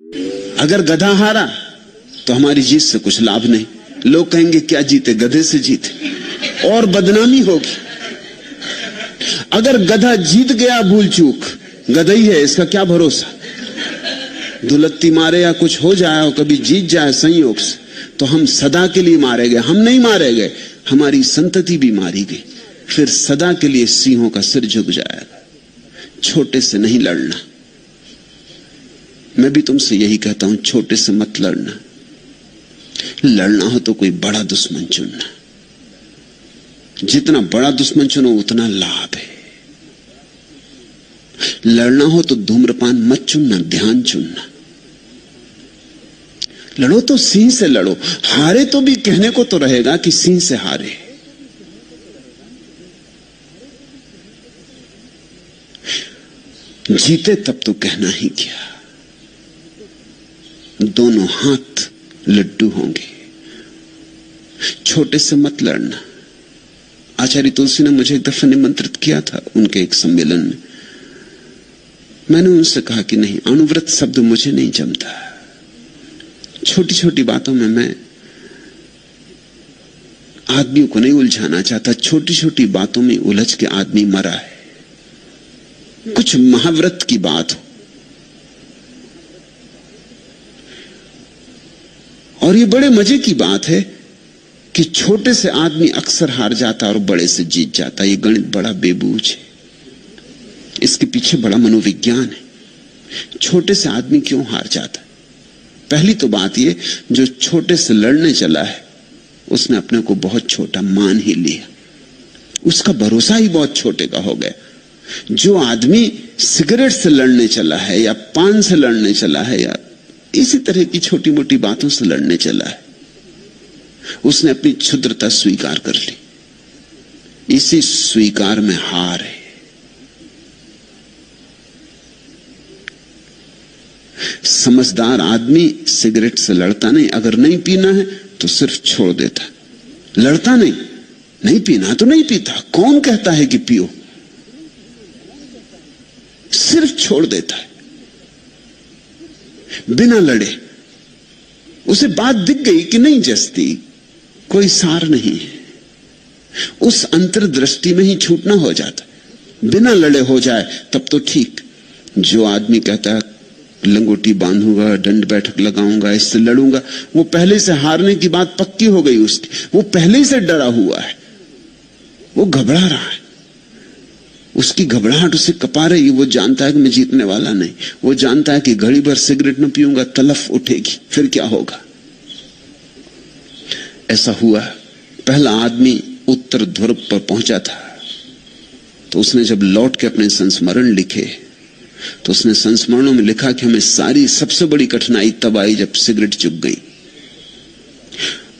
अगर गधा हारा तो हमारी जीत से कुछ लाभ नहीं, लोग कहेंगे क्या जीते, गधे से जीते, और बदनामी होगी। अगर गधा जीत गया भूल चूक, गधा ही है, इसका क्या भरोसा, दुलत्ती मारे या कुछ हो जाए और कभी जीत जाए संयोग से, तो हम सदा के लिए मारे गए। हम नहीं मारे गए, हमारी संतति भी मारी गई, फिर सदा के लिए सिंहों का सिर झुक जाएगा। छोटे से नहीं लड़ना। मैं भी तुमसे यही कहता हूं, छोटे से मत लड़ना। लड़ना हो तो कोई बड़ा दुश्मन चुनना, जितना बड़ा दुश्मन चुनो उतना लाभ है। लड़ना हो तो धूम्रपान मत चुनना, ध्यान चुनना। लड़ो तो सिंह से लड़ो, हारे तो भी कहने को तो रहेगा कि सिंह से हारे। जीते तब तो कहना ही क्या, दोनों हाथ लड्डू होंगे। छोटे से मत लड़ना। आचार्य तुलसी ने मुझे एक दफा निमंत्रित किया था उनके एक सम्मेलन में। मैंने उनसे कहा कि नहीं, अनुव्रत शब्द मुझे नहीं जमता। छोटी छोटी बातों में मैं आदमियों को नहीं उलझाना चाहता। छोटी छोटी बातों में उलझ के आदमी मरा है। कुछ महाव्रत की बात हो। और ये बड़े मजे की बात है कि छोटे से आदमी अक्सर हार जाता और बड़े से जीत जाता। ये गणित बड़ा बेबूझ है, इसके पीछे बड़ा मनोविज्ञान है। छोटे से आदमी क्यों हार जाता? पहली तो बात ये, जो छोटे से लड़ने चला है उसने अपने को बहुत छोटा मान ही लिया, उसका भरोसा ही बहुत छोटे का हो गया। जो आदमी सिगरेट से लड़ने चला है या पान से लड़ने चला है या इसी तरह की छोटी मोटी बातों से लड़ने चला है, उसने अपनी क्षुद्रता स्वीकार कर ली। इसी स्वीकार में हार है। समझदार आदमी सिगरेट से लड़ता नहीं। अगर नहीं पीना है तो सिर्फ छोड़ देता, लड़ता नहीं। नहीं पीना तो नहीं पीता, कौन कहता है कि पियो, सिर्फ छोड़ देता है बिना लड़े। उसे बात दिख गई कि नहीं जस्ती, कोई सार नहीं है, उस अंतर्दृष्टि में ही छूटना हो जाता। बिना लड़े हो जाए तब तो ठीक। जो आदमी कहता है लंगोटी बांधूंगा, दंड बैठक लगाऊंगा, इससे लड़ूंगा, वो पहले से हारने की बात पक्की हो गई उसकी। वो पहले से डरा हुआ है, वो घबरा रहा है, उसकी घबराहट उसे कपा रही। वो जानता है कि मैं जीतने वाला नहीं। वो जानता है कि घड़ी भर सिगरेट न पीऊंगा तलफ उठेगी, फिर क्या होगा। ऐसा हुआ। पहला आदमी उत्तर ध्रुव पर पहुंचा था, तो उसने जब लौट के अपने संस्मरण लिखे तो उसने संस्मरणों में लिखा कि हमें सारी सबसे बड़ी कठिनाई तब आई जब सिगरेट चुक गई।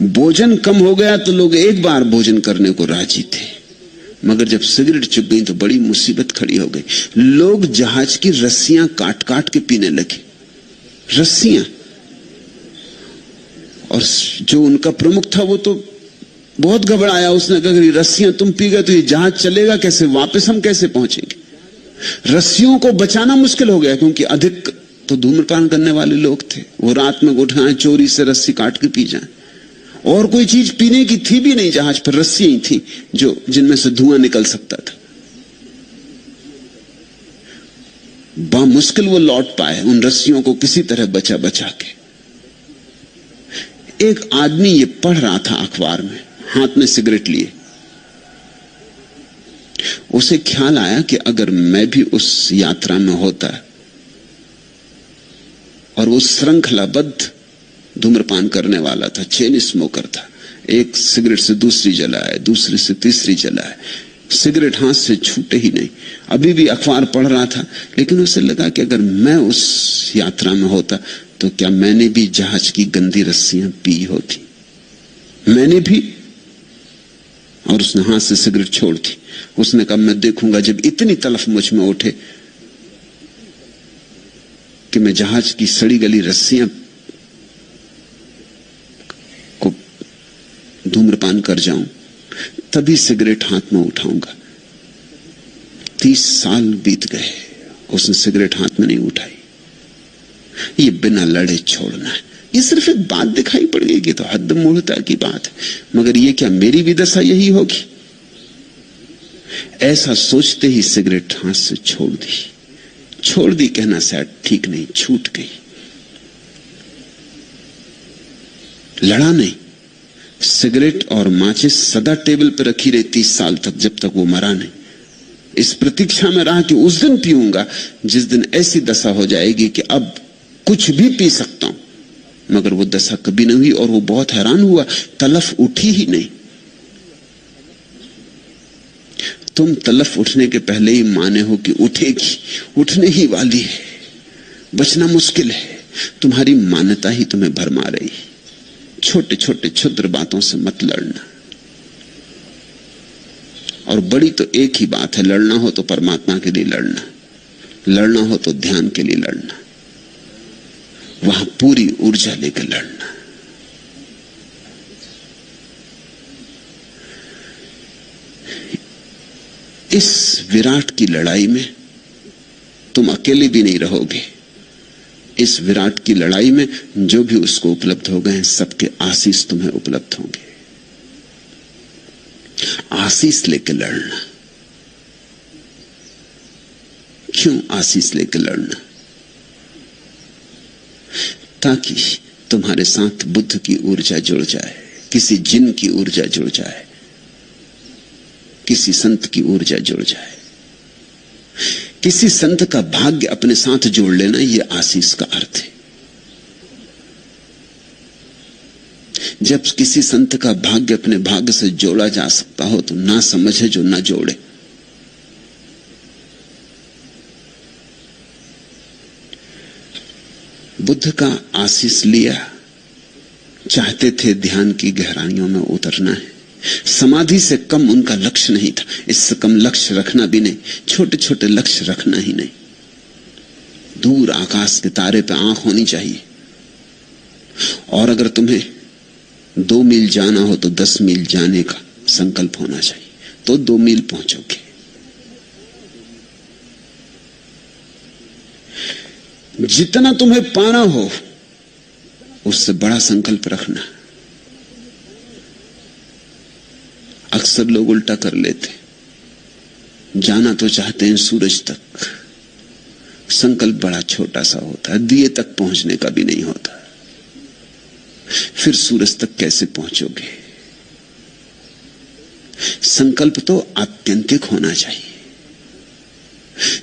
भोजन कम हो गया तो लोग एक बार भोजन करने को राजी थे, मगर जब सिगरेट चुक गई तो बड़ी मुसीबत खड़ी हो गई। लोग जहाज की रस्सियां काट काट के पीने लगे, रस्सियां। और जो उनका प्रमुख था वो तो बहुत घबराया। उसने कहा अगर रस्सियां तुम पी गए तो ये जहाज चलेगा कैसे, वापस हम कैसे पहुंचेंगे। रस्सियों को बचाना मुश्किल हो गया, क्योंकि अधिक तो धूम्रपान करने वाले लोग थे। वो रात में उठाएं, चोरी से रस्सी काट के पी जाएं। और कोई चीज पीने की थी भी नहीं जहाज पर, रस्सियां ही थी जो जिनमें से धुआं निकल सकता था। बामुश्किल वो लौट पाए उन रस्सियों को किसी तरह बचा बचा के। एक आदमी ये पढ़ रहा था अखबार में, हाथ में सिगरेट लिए। उसे ख्याल आया कि अगर मैं भी उस यात्रा में होता और वो श्रृंखलाबद्ध धूम्रपान करने वाला था, चेन स्मोकर था, एक सिगरेट से दूसरी जलाए, दूसरी से तीसरी जलाए, सिगरेट हाथ से छूटे ही नहीं। अभी भी अखबार पढ़ रहा था, लेकिन उसे लगा कि अगर मैं उस यात्रा में होता तो क्या मैंने भी जहाज की गंदी रस्सियां पी होती, मैंने भी। और उसने हाथ से सिगरेट छोड़ दी। उसने कहा मैं देखूंगा जब इतनी तलफ मुझ में उठे कि मैं जहाज की सड़ी गली रस्सियां को धूम्रपान कर जाऊं, तभी सिगरेट हाथ में उठाऊंगा। 30 साल बीत गए, उसने सिगरेट हाथ में नहीं उठाई। ये बिना लड़े छोड़ना है। ये सिर्फ एक बात दिखाई पड़ेगी तो हद मूढ़ता की बात है, मगर ये क्या मेरी भी दशा यही होगी? ऐसा सोचते ही सिगरेट हाथ से छोड़ दी कहना शायद ठीक नहीं, छूट गई। लड़ा नहीं। सिगरेट और माचिस सदा टेबल पर रखी रही 30 साल तक, जब तक वो मरा नहीं। इस प्रतीक्षा में रहा कि उस दिन पीऊंगा जिस दिन ऐसी दशा हो जाएगी कि अब कुछ भी पी सकता हूं, मगर वो दशा कभी नहीं हुई। और वो बहुत हैरान हुआ, तलफ उठी ही नहीं। तुम तलफ उठने के पहले ही माने हो कि उठेगी, उठने ही वाली है, बचना मुश्किल है। तुम्हारी मान्यता ही तुम्हें भरमा रही। छोटे छोटे क्षुद्र बातों से मत लड़ना। और बड़ी तो एक ही बात है, लड़ना हो तो परमात्मा के लिए लड़ना, लड़ना हो तो ध्यान के लिए लड़ना, वहां पूरी ऊर्जा लेकर लड़ना। इस विराट की लड़ाई में तुम अकेले भी नहीं रहोगे। इस विराट की लड़ाई में जो भी उसको उपलब्ध हो गए, सबके आशीष तुम्हें उपलब्ध होंगे। आशीष लेकर लड़ना। क्यों आशीष लेकर लड़ना? ताकि तुम्हारे साथ बुद्ध की ऊर्जा जुड़ जाए, किसी जिन की ऊर्जा जुड़ जाए, किसी संत की ऊर्जा जुड़ जाए। किसी संत का भाग्य अपने साथ जोड़ लेना, यह आशीष का अर्थ है। जब किसी संत का भाग्य अपने भाग्य से जोड़ा जा सकता हो तो ना समझे जो ना जोड़े। बुद्ध का आशीष लिया, चाहते थे ध्यान की गहराइयों में उतरना है। समाधि से कम उनका लक्ष्य नहीं था, इससे कम लक्ष्य रखना भी नहीं, छोटे छोटे लक्ष्य रखना ही नहीं। दूर आकाश के तारे पे आंख होनी चाहिए। और अगर तुम्हें 2 मील जाना हो तो 10 मील जाने का संकल्प होना चाहिए, तो 2 मील पहुंचोगे। जितना तुम्हें पाना हो उससे बड़ा संकल्प रखना। अक्सर लोग उल्टा कर लेते, जाना तो चाहते हैं सूरज तक, संकल्प बड़ा छोटा सा होता है, दिए तक पहुंचने का भी नहीं होता। फिर सूरज तक कैसे पहुंचोगे? संकल्प तो आत्यंतिक होना चाहिए।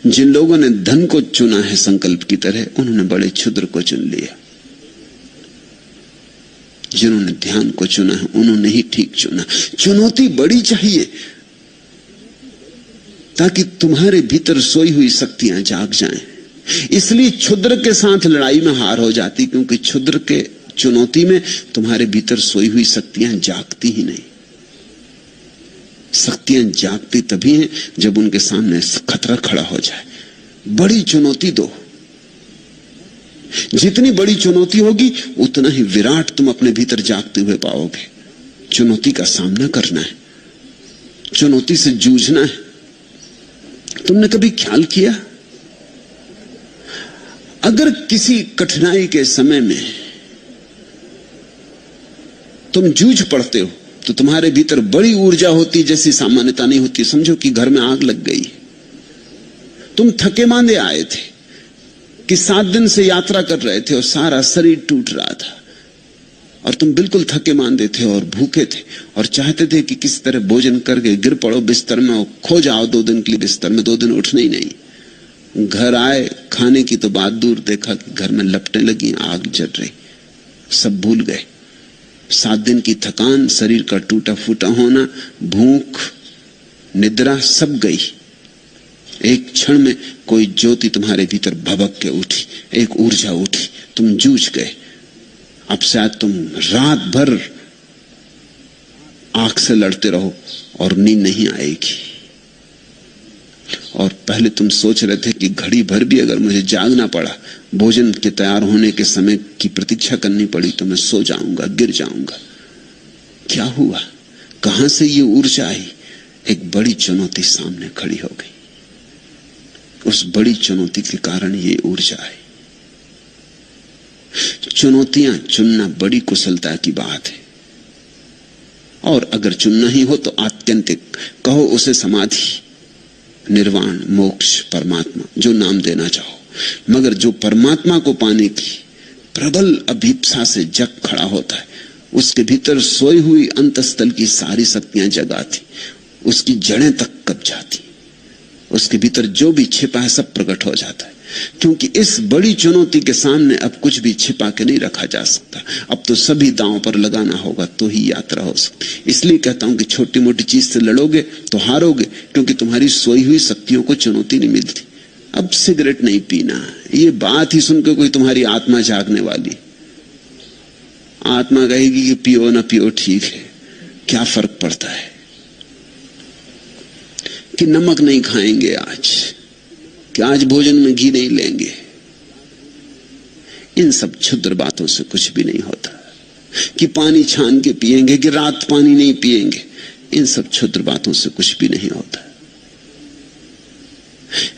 जिन लोगों ने धन को चुना है संकल्प की तरह, उन्होंने बड़े क्षुद्र को चुन लिया। जिन्होंने ध्यान को चुना है उन्होंने ही ठीक चुना। चुनौती बड़ी चाहिए ताकि तुम्हारे भीतर सोई हुई शक्तियां जाग जाएं। इसलिए क्षुद्र के साथ लड़ाई में हार हो जाती, क्योंकि क्षुद्र के चुनौती में तुम्हारे भीतर सोई हुई शक्तियां जागती ही नहीं। शक्तियां जागती तभी हैं जब उनके सामने खतरा खड़ा हो जाए। बड़ी चुनौती दो। जितनी बड़ी चुनौती होगी उतना ही विराट तुम अपने भीतर जागते हुए पाओगे। चुनौती का सामना करना है, चुनौती से जूझना है। तुमने कभी ख्याल किया, अगर किसी कठिनाई के समय में तुम जूझ पड़ते हो तो तुम्हारे भीतर बड़ी ऊर्जा होती जैसी सामान्यता नहीं होती। समझो कि घर में आग लग गई, तुम थके मांदे आए थे कि 7 दिन से यात्रा कर रहे थे और सारा शरीर टूट रहा था और तुम बिल्कुल थके मांदे थे और भूखे थे और चाहते थे कि किस तरह भोजन करके गिर पड़ो बिस्तर में और खो जाओ 2 दिन के लिए बिस्तर में, 2 दिन उठने ही नहीं। घर आए, खाने की तो बात दूर, देखा कि घर में लपटें लगी, आग जल रही, सब भूल गए। 7 दिन की थकान, शरीर का टूटा फूटा होना, भूख, निद्रा सब गई। एक क्षण में कोई ज्योति तुम्हारे भीतर भभक के उठी, एक ऊर्जा उठी, तुम जूझ गए। अब शायद तुम रात भर आंख से लड़ते रहो और नींद नहीं आएगी। और पहले तुम सोच रहे थे कि घड़ी भर भी अगर मुझे जागना पड़ा, भोजन के तैयार होने के समय की प्रतीक्षा करनी पड़ी, तो मैं सो जाऊंगा, गिर जाऊंगा। क्या हुआ? कहां से ये ऊर्जा आई? एक बड़ी चुनौती सामने खड़ी हो गई। उस बड़ी चुनौती के कारण ये ऊर्जा आई। चुनौतियां चुनना बड़ी कुशलता की बात है, और अगर चुनना ही हो तो आत्यंतिक, कहो उसे समाधि, निर्वाण, मोक्ष, परमात्मा, जो नाम देना चाहो। मगर जो परमात्मा को पाने की प्रबल अभीप्सा से जग खड़ा होता है, उसके भीतर सोई हुई अंतस्थल की सारी शक्तियां जगाती, उसकी जड़ें तक कब जाती, उसके भीतर जो भी छिपा है सब प्रकट हो जाता है। क्योंकि इस बड़ी चुनौती के सामने अब कुछ भी छिपा के नहीं रखा जा सकता, अब तो सभी दांव पर लगाना होगा तो ही यात्रा हो सकती। इसलिए कहता हूं कि छोटी मोटी चीज से लड़ोगे तो हारोगे, क्योंकि तुम्हारी सोई हुई शक्तियों को चुनौती नहीं मिलती। अब सिगरेट नहीं पीना, ये बात ही सुनकर कोई तुम्हारी आत्मा जागने वाली, आत्मा कहेगी कि पियो ना पियो ठीक है, क्या फर्क पड़ता है, कि नमक नहीं खाएंगे आज, कि आज भोजन में घी नहीं लेंगे। इन सब क्षुद्र बातों से कुछ भी नहीं होता। कि पानी छान के पिएंगे, कि रात पानी नहीं पिएंगे, इन सब क्षुद्र बातों से कुछ भी नहीं होता।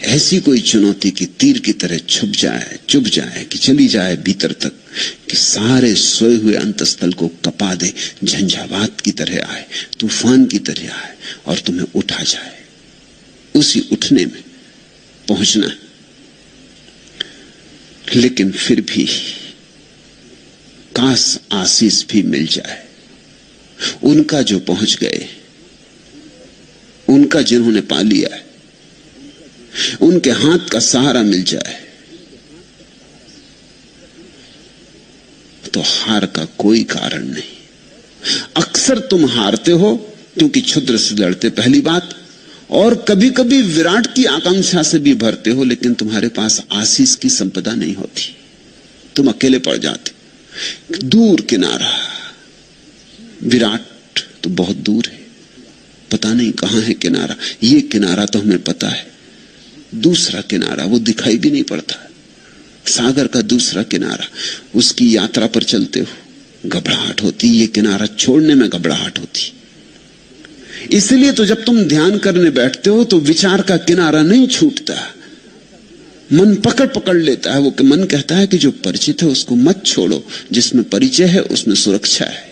ऐसी कोई चुनौती की तीर की तरह चुभ जाए कि चली जाए भीतर तक, कि सारे सोए हुए अंतस्थल को कपा दे, झंझावात की तरह आए, तूफान की तरह आए और तुम्हें उठा जाए। उसी उठने में पहुंचना है। लेकिन फिर भी काश आशीष भी मिल जाए, उनका जो पहुंच गए, उनका जिन्होंने पा लिया है, उनके हाथ का सहारा मिल जाए, तो हार का कोई कारण नहीं। अक्सर तुम हारते हो क्योंकि क्षुद्र से लड़ते, पहली बात, और कभी कभी विराट की आकांक्षा से भी भरते हो, लेकिन तुम्हारे पास आशीष की संपदा नहीं होती, तुम अकेले पड़ जाते। दूर किनारा, विराट तो बहुत दूर है, पता नहीं कहां है किनारा। ये किनारा तो हमें पता है, दूसरा किनारा वो दिखाई भी नहीं पड़ता। सागर का दूसरा किनारा, उसकी यात्रा पर चलते हो घबराहट होती, ये किनारा छोड़ने में घबराहट होती। इसलिए तो जब तुम ध्यान करने बैठते हो तो विचार का किनारा नहीं छूटता, मन पकड़ लेता है। वो मन कहता है कि जो परिचित है उसको मत छोड़ो, जिसमें परिचय है उसमें सुरक्षा है,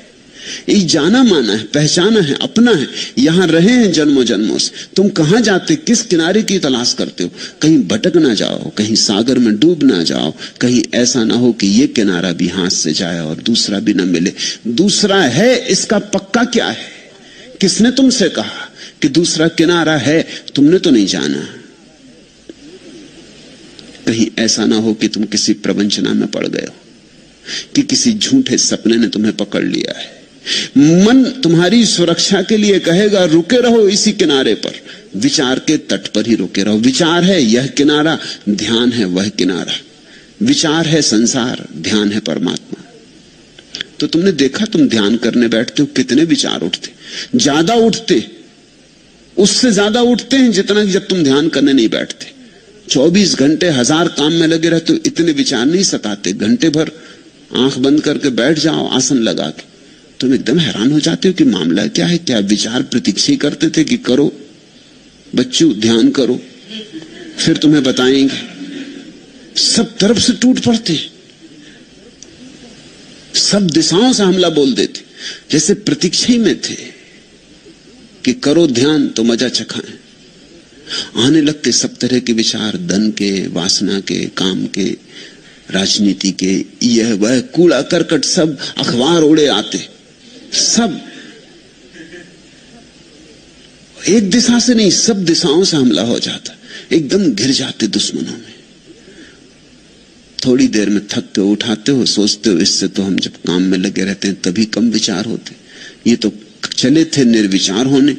ये जाना माना है, पहचाना है, अपना है, यहां रहे हैं जन्मों जन्मों से। तुम कहां जाते, किस किनारे की तलाश करते हो? कहीं भटक ना जाओ, कहीं सागर में डूब ना जाओ, कहीं ऐसा ना हो कि ये किनारा भी हाथ से जाए और दूसरा भी ना मिले। दूसरा है, इसका पक्का क्या है? किसने तुमसे कहा कि दूसरा किनारा है? तुमने तो नहीं जाना। कहीं ऐसा ना हो कि तुम किसी प्रवंचना में पड़ गए हो, कि किसी झूठे सपने ने तुम्हें पकड़ लिया है। मन तुम्हारी सुरक्षा के लिए कहेगा रुके रहो इसी किनारे पर, विचार के तट पर ही रुके रहो। विचार है यह किनारा, ध्यान है वह किनारा। विचार है संसार, ध्यान है परमात्मा। तो तुमने देखा, तुम ध्यान करने बैठते हो कितने विचार उठते, ज्यादा उठते, उससे ज्यादा उठते हैं जितना कि जब तुम ध्यान करने नहीं बैठते। 24 घंटे 1000 काम में लगे रहते हो, इतने विचार नहीं सताते। घंटे भर आंख बंद करके बैठ जाओ आसन लगा के, तुम एकदम हैरान हो जाते हो कि मामला क्या है। क्या विचार प्रतीक्षा करते थे कि करो बच्चों ध्यान करो, फिर तुम्हें बताएंगे। सब तरफ से टूट पड़ते, सब दिशाओं से हमला बोल देते, जैसे प्रतीक्षा में थे कि करो ध्यान तो मजा चखाएं। आने लगते सब तरह के विचार, धन के, वासना के, काम के, राजनीति के, यह वह कूड़ा करकट सब अखबार उड़े आते। सब एक दिशा से नहीं, सब दिशाओं से हमला हो जाता, एकदम घिर जाते दुश्मनों में। थोड़ी देर में थक के उठाते हो, सोचते हो इससे तो हम जब काम में लगे रहते हैं तभी कम विचार होते, ये तो चले थे निर्विचार होने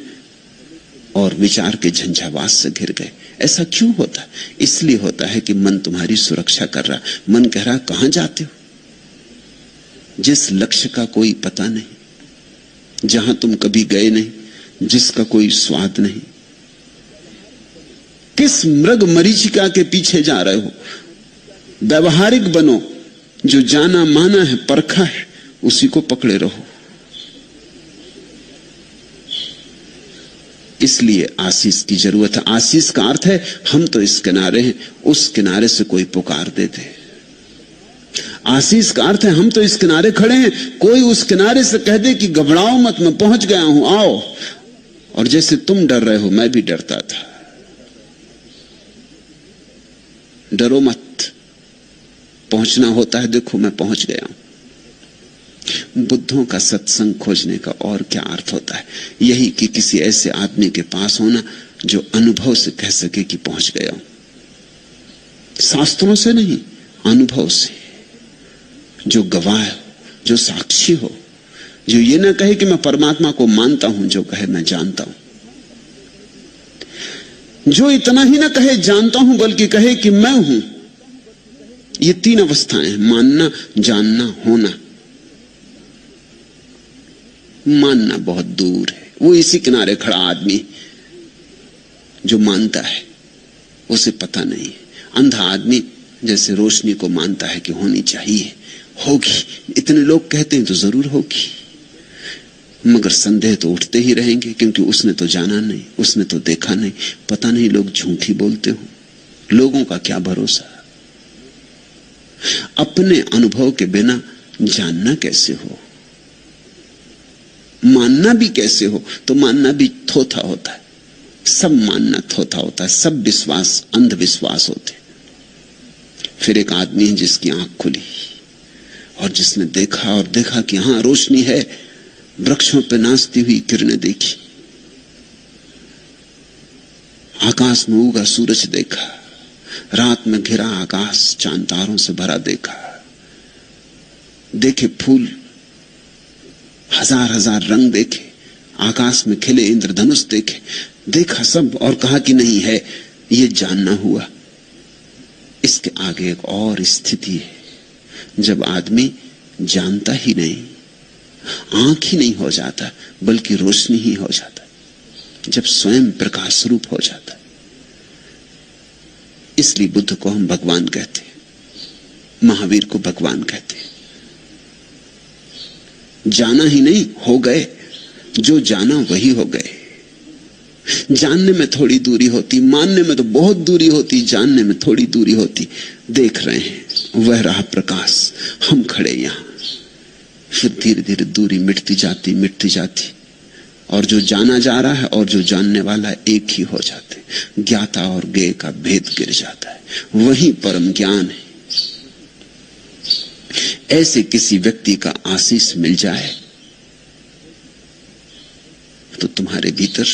और विचार के झंझावात से घिर गए। ऐसा क्यों होता है? इसलिए होता है कि मन तुम्हारी सुरक्षा कर रहा। मन कह रहा कहां जाते हो, जिस लक्ष्य का कोई पता नहीं, जहां तुम कभी गए नहीं, जिसका कोई स्वाद नहीं। किस मृग मरीचिका के पीछे जा रहे हो? व्यवहारिक बनो, जो जाना माना है, परखा है, उसी को पकड़े रहो। इसलिए आशीष की जरूरत है। आशीष का अर्थ है हम तो इस किनारे हैं, उस किनारे से कोई पुकार दे दे। आशीष का अर्थ है हम तो इस किनारे खड़े हैं, कोई उस किनारे से कह दे कि घबराओ मत, मैं पहुंच गया हूं, आओ। और जैसे तुम डर रहे हो मैं भी डरता था। डरो मत, पहुंचना होता है, देखो मैं पहुंच गया हूं। बुद्धों का सत्संग खोजने का और क्या अर्थ होता है? यही कि किसी ऐसे आदमी के पास होना जो अनुभव से कह सके कि पहुंच गया हूं। शास्त्रों से नहीं, अनुभव से, जो गवाह हो, जो साक्षी हो, जो ये ना कहे कि मैं परमात्मा को मानता हूं, जो कहे मैं जानता हूं। जो इतना ही ना कहे जानता हूं, बल्कि कहे कि मैं हूं। ये तीन अवस्थाएं, मानना, जानना, होना। मानना बहुत दूर है, वो इसी किनारे खड़ा आदमी जो मानता है, उसे पता नहीं है। अंधा आदमी जैसे रोशनी को मानता है कि होनी चाहिए, होगी, इतने लोग कहते हैं तो जरूर होगी, मगर संदेह तो उठते ही रहेंगे, क्योंकि उसने तो जाना नहीं, उसने तो देखा नहीं, पता नहीं लोग झूठ ही बोलते हो। लोगों का क्या भरोसा? अपने अनुभव के बिना जानना कैसे हो, मानना भी कैसे हो? तो मानना भी थोथा होता है, सब मानना थोथा होता है, सब विश्वास अंधविश्वास होते। फिर एक आदमी है जिसकी आंख खुली और जिसने देखा, और देखा कि हां रोशनी है, वृक्षों पर नाचती हुई किरणें देखी, आकाश में उगा सूरज देखा, रात में घिरा आकाश चांद तारों से भरा देखा, देखे फूल, हजार हजार रंग देखे, आकाश में खिले इंद्रधनुष देखे, देखा सब, और कहा कि नहीं है, ये जानना हुआ। इसके आगे एक और स्थिति है, जब आदमी जानता ही नहीं, आंख ही नहीं हो जाता, बल्कि रोशनी ही हो जाता, जब स्वयं प्रकाश रूप हो जाता। इसलिए बुद्ध को हम भगवान कहते हैं, महावीर को भगवान कहते हैं। जाना ही नहीं, हो गए, जो जाना वही हो गए। जानने में थोड़ी दूरी होती, मानने में तो बहुत दूरी होती, जानने में थोड़ी दूरी होती। देख रहे हैं, वह रहा प्रकाश, हम खड़े यहां। फिर धीरे धीरे दूरी मिटती जाती, मिटती जाती, और जो जाना जा रहा है और जो जानने वाला है एक ही हो जाते। ज्ञाता और ज्ञेय का भेद गिर जाता है, वही परम ज्ञान है। ऐसे किसी व्यक्ति का आशीष मिल जाए तो तुम्हारे भीतर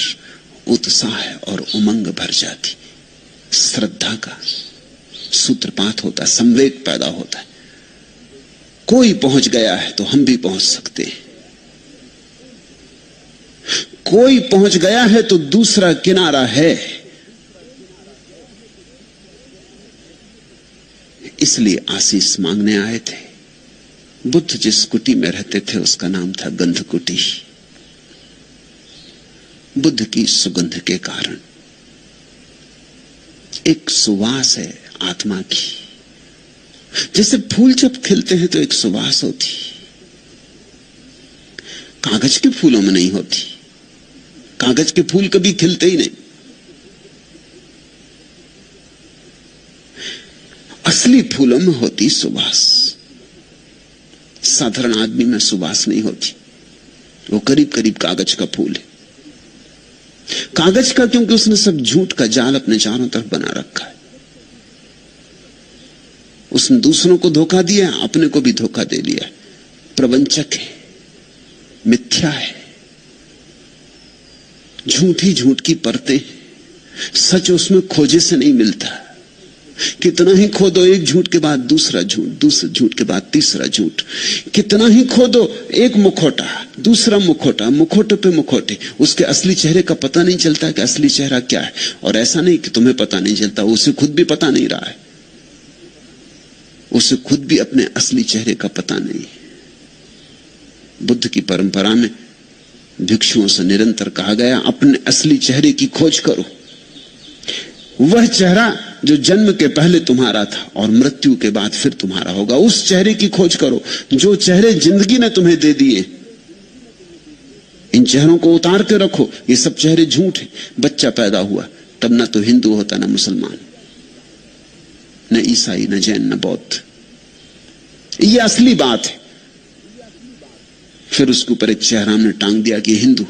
उत्साह और उमंग भर जाती, श्रद्धा का सूत्रपात होता है, संवेग पैदा होता है। कोई पहुंच गया है तो हम भी पहुंच सकते हैं, कोई पहुंच गया है तो दूसरा किनारा है। इसलिए आशीष मांगने आए थे। बुद्ध जिस कुटी में रहते थे उसका नाम था गंध कुटी, बुद्ध की सुगंध के कारण। एक सुवास है आत्मा की, जैसे फूल जब खिलते हैं तो एक सुवास होती, कागज के फूलों में नहीं होती। कागज के फूल कभी खिलते ही नहीं। असली फूलों में होती सुवास, साधारण आदमी में सुवास नहीं होती। वो करीब करीब कागज का फूल है। कागज का क्योंकि उसने सब झूठ का जाल अपने चारों तरफ बना रखा है। उसने दूसरों को धोखा दिया, अपने को भी धोखा दे दिया। प्रवंचक है, मिथ्या है, झूठ ही झूठ की परतें, सच उसमें खोजे से नहीं मिलता। कितना ही खोदो, एक झूठ के बाद दूसरा झूठ, दूसरे झूठ के बाद तीसरा झूठ। कितना ही खोदो, एक मुखौटा, दूसरा मुखौटा, मुखौटे पे मुखौटे। उसके असली चेहरे का पता नहीं चलता कि असली चेहरा क्या है। और ऐसा नहीं कि तुम्हें पता नहीं चलता, उसे खुद भी पता नहीं रहा है। उसे खुद भी अपने असली चेहरे का पता नहीं है। बुद्ध की परंपरा में भिक्षुओं से निरंतर कहा गया, अपने असली चेहरे की खोज करो। वह चेहरा जो जन्म के पहले तुम्हारा था और मृत्यु के बाद फिर तुम्हारा होगा, उस चेहरे की खोज करो। जो चेहरे जिंदगी ने तुम्हें दे दिए, इन चेहरों को उतार के रखो। ये सब चेहरे झूठ हैं। बच्चा पैदा हुआ तब ना तो हिंदू होता, ना मुसलमान, न ईसाई, न जैन, न बौद्ध। ये असली बात है। फिर उसके ऊपर एक चेहरा हमने टांग दिया कि हिंदू,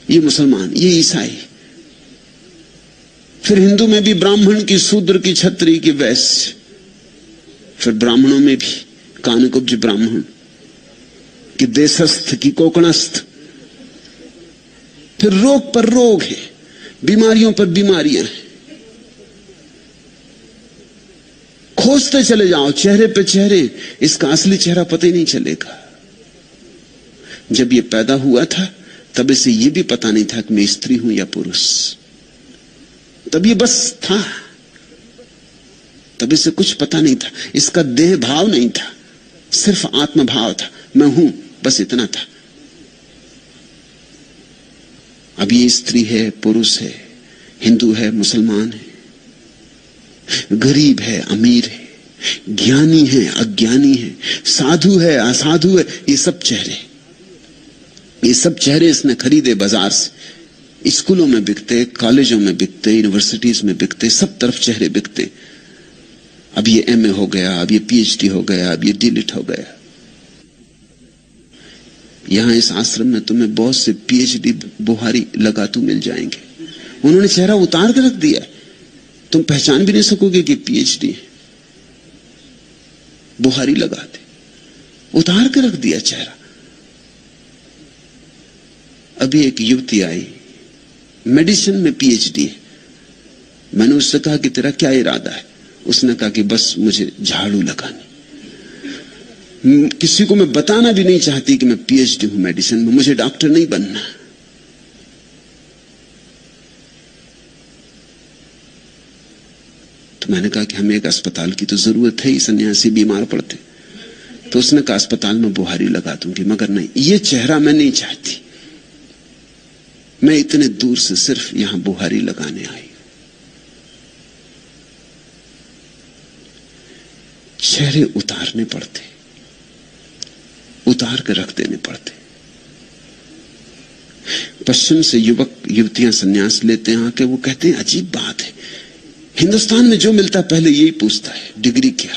ये मुसलमान, ये ईसाई। फिर हिंदू में भी ब्राह्मण की, शूद्र की, क्षत्रिय की, वैश्य। फिर ब्राह्मणों में भी कानकुब्ज ब्राह्मण कि देशस्थ की कोकणस्थ। फिर रोग पर रोग है, बीमारियों पर बीमारियां हैं। खोजते चले जाओ चेहरे पे चेहरे, इसका असली चेहरा पता ही नहीं चलेगा। जब ये पैदा हुआ था तब इसे ये भी पता नहीं था कि मैं स्त्री हूं या पुरुष। तब ये बस था, तब इसे कुछ पता नहीं था। इसका देह भाव नहीं था, सिर्फ आत्म भाव था, मैं हूं, बस इतना था। अब ये स्त्री है, पुरुष है, हिंदू है, मुसलमान है, गरीब है, अमीर है, ज्ञानी है, अज्ञानी है, साधु है, असाधु है, ये सब चेहरे, ये सब चेहरे इसने खरीदे बाजार से। स्कूलों में बिकते, कॉलेजों में बिकते, यूनिवर्सिटीज में बिकते, सब तरफ चेहरे बिकते। अब ये एमए हो गया, अब ये पीएचडी हो गया, अब ये डीलिट हो गया। यहां इस आश्रम में तुम्हें बहुत से पीएचडी बुहारी लगातू मिल जाएंगे। उन्होंने चेहरा उतार के रख दिया, तुम पहचान भी नहीं सकोगे कि पीएचडी है। बुहारी लगाते, उतार के रख दिया चेहरा। अभी एक युवती आई, मेडिसिन में पीएचडी है। मैंने उससे कहा कि तेरा क्या इरादा है? उसने कहा कि बस मुझे झाड़ू लगानी। किसी को मैं बताना भी नहीं चाहती कि मैं पीएचडी हूं मेडिसिन में, मुझे डॉक्टर नहीं बनना। तो मैंने कहा कि हमें एक अस्पताल की तो जरूरत है ही, सन्यासी बीमार पड़ते। तो उसने कहा अस्पताल में बुहारी लगा दूंगी, मगर नहीं, ये चेहरा मैं नहीं चाहती। मैं इतने दूर से सिर्फ यहां बुहारी लगाने आई। चेहरे उतारने पड़ते, उतार कर रख देने पड़ते। पश्चिम से युवक युवतियां सन्यास लेते हैं आके, वो कहते हैं अजीब बात है, हिंदुस्तान में जो मिलता है पहले यही पूछता है, डिग्री क्या,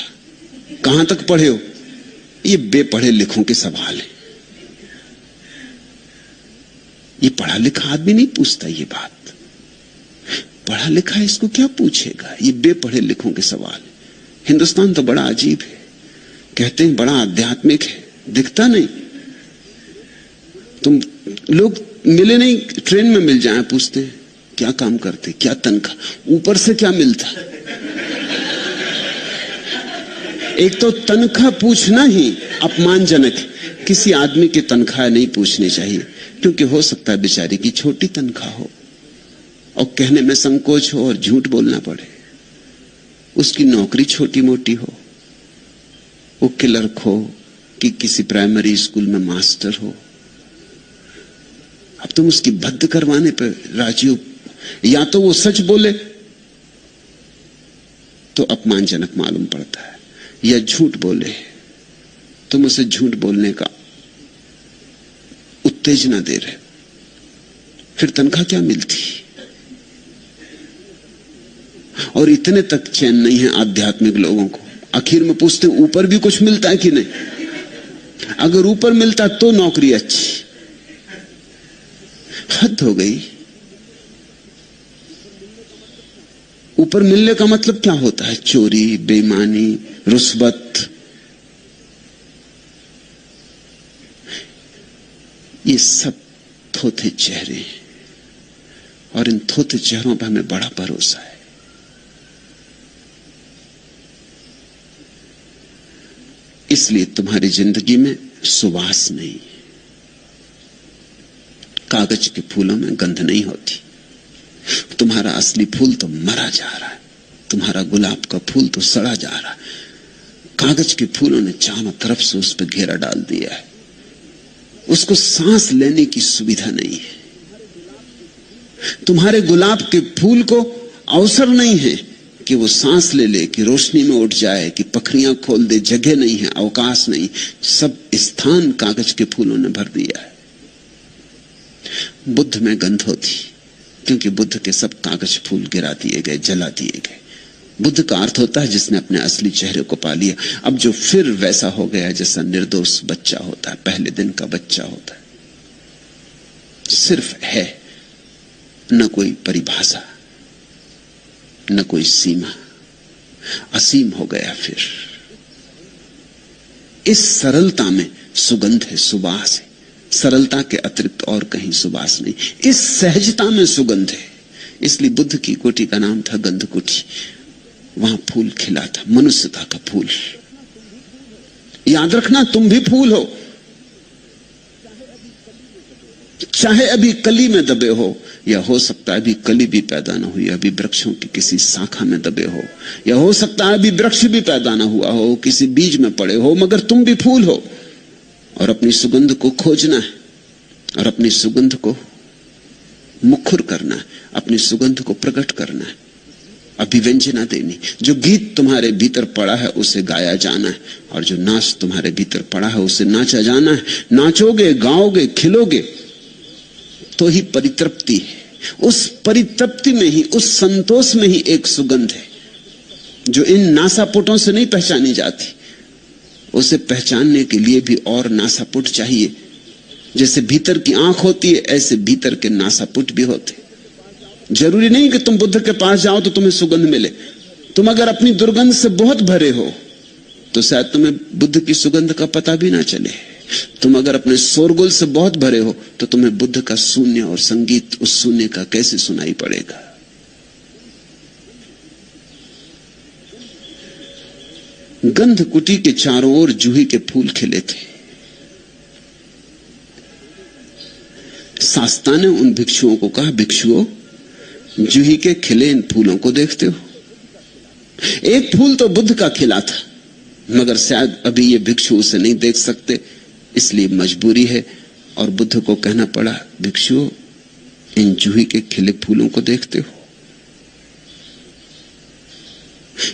कहां तक पढ़े हो? ये बेपढ़े लिखों के सवाल है। ये पढ़ा लिखा आदमी नहीं पूछता ये बात। पढ़ा लिखा इसको क्या पूछेगा? ये बेपढ़े लिखों के सवाल है। हिंदुस्तान तो बड़ा अजीब है, कहते हैं बड़ा आध्यात्मिक है, दिखता नहीं। तुम लोग मिले नहीं, ट्रेन में मिल जाए, पूछते हैं क्या काम करते, क्या तनख्वाह, ऊपर से क्या मिलता। एक तो तनख्वाह पूछना ही अपमानजनक है। किसी आदमी की तनख्वाह नहीं पूछनी चाहिए, क्योंकि हो सकता है बेचारी की छोटी तनख्वाह हो और कहने में संकोच हो और झूठ बोलना पड़े। उसकी नौकरी छोटी मोटी हो, वो क्लर्क हो कि किसी प्राइमरी स्कूल में मास्टर हो। अब तुम उसकी भद्द करवाने पर राजी हो। या तो वो सच बोले तो अपमानजनक मालूम पड़ता है, या झूठ बोले तुम उसे झूठ बोलने का उत्तेजना दे रहे, फिर तनख्वाह क्या मिलती। और इतने तक चैन नहीं है आध्यात्मिक लोगों को, आखिर में पूछते हैं ऊपर भी कुछ मिलता है कि नहीं। अगर ऊपर मिलता तो नौकरी अच्छी। हद हो गई। ऊपर मिलने का मतलब क्या होता है? चोरी, बेईमानी, रुस्वत। ये सब थोथे चेहरे हैं, और इन थोथे चेहरों पर हमें बड़ा भरोसा है। इसलिए तुम्हारी जिंदगी में सुवास नहीं, कागज के फूलों में गंध नहीं होती। तुम्हारा असली फूल तो मरा जा रहा है, तुम्हारा गुलाब का फूल तो सड़ा जा रहा है। कागज के फूलों ने चारों तरफ से उस पर घेरा डाल दिया है, उसको सांस लेने की सुविधा नहीं है। तुम्हारे गुलाब के फूल को अवसर नहीं है कि वो सांस ले ले, कि रोशनी में उठ जाए, कि पखरियां खोल दे। जगह नहीं है, अवकाश नहीं, सब स्थान कागज के फूलों ने भर दिया है। बुद्ध में गंध होती, क्योंकि बुद्ध के सब कागज फूल गिरा दिए गए, जला दिए गए। बुद्ध का अर्थ होता है जिसने अपने असली चेहरे को पा लिया। अब जो फिर वैसा हो गया जैसा निर्दोष बच्चा होता है, पहले दिन का बच्चा होता है, सिर्फ है, न कोई परिभाषा, न कोई सीमा, असीम हो गया। फिर इस सरलता में सुगंध है, सुवास है। सरलता के अतिरिक्त और कहीं सुवास नहीं, इस सहजता में सुगंध है। इसलिए बुद्ध की कोठी का नाम था गंध कोठी। वहां फूल खिला था, मनुष्यता का फूल। याद रखना, तुम भी फूल हो, चाहे अभी कली में दबे हो, या हो सकता है अभी कली भी पैदा ना हुई, अभी वृक्षों की किसी शाखा में दबे हो, या हो सकता है अभी वृक्ष भी पैदा ना हुआ हो, किसी बीज में पड़े हो, मगर तुम भी फूल हो। और अपनी सुगंध को खोजना है, और अपनी सुगंध को मुखर करना है, अपनी सुगंध को प्रकट करना है, अभिव्यंजना देनी। जो गीत तुम्हारे भीतर पड़ा है उसे गाया जाना है, और जो नाच तुम्हारे भीतर पड़ा है उसे नाचा जाना है। नाचोगे, गाओगे, खिलोगे तो ही परितृप्ति है। उस परितृप्ति में ही, उस संतोष में ही एक सुगंध है जो इन नासापुटों से नहीं पहचानी जाती। उसे पहचानने के लिए भी और नासापुट चाहिए। जैसे भीतर की आंख होती है, ऐसे भीतर के नासापुट भी होते। जरूरी नहीं कि तुम बुद्ध के पास जाओ तो तुम्हें सुगंध मिले। तुम अगर अपनी दुर्गंध से बहुत भरे हो तो शायद तुम्हें बुद्ध की सुगंध का पता भी ना चले। तुम अगर अपने शोरगुल से बहुत भरे हो तो तुम्हें बुद्ध का शून्य और संगीत उस शून्य का कैसे सुनाई पड़ेगा। गंध कुटी के चारों ओर जूही के फूल खिले थे। शास्ता ने उन भिक्षुओं को कहा, भिक्षुओं, जूही के खिले इन फूलों को देखते हो? एक फूल तो बुद्ध का खिला था, मगर शायद अभी ये भिक्षु उसे नहीं देख सकते, इसलिए मजबूरी है। और बुद्ध को कहना पड़ा, भिक्षुओं, इन जूही के खिले फूलों को देखते हो?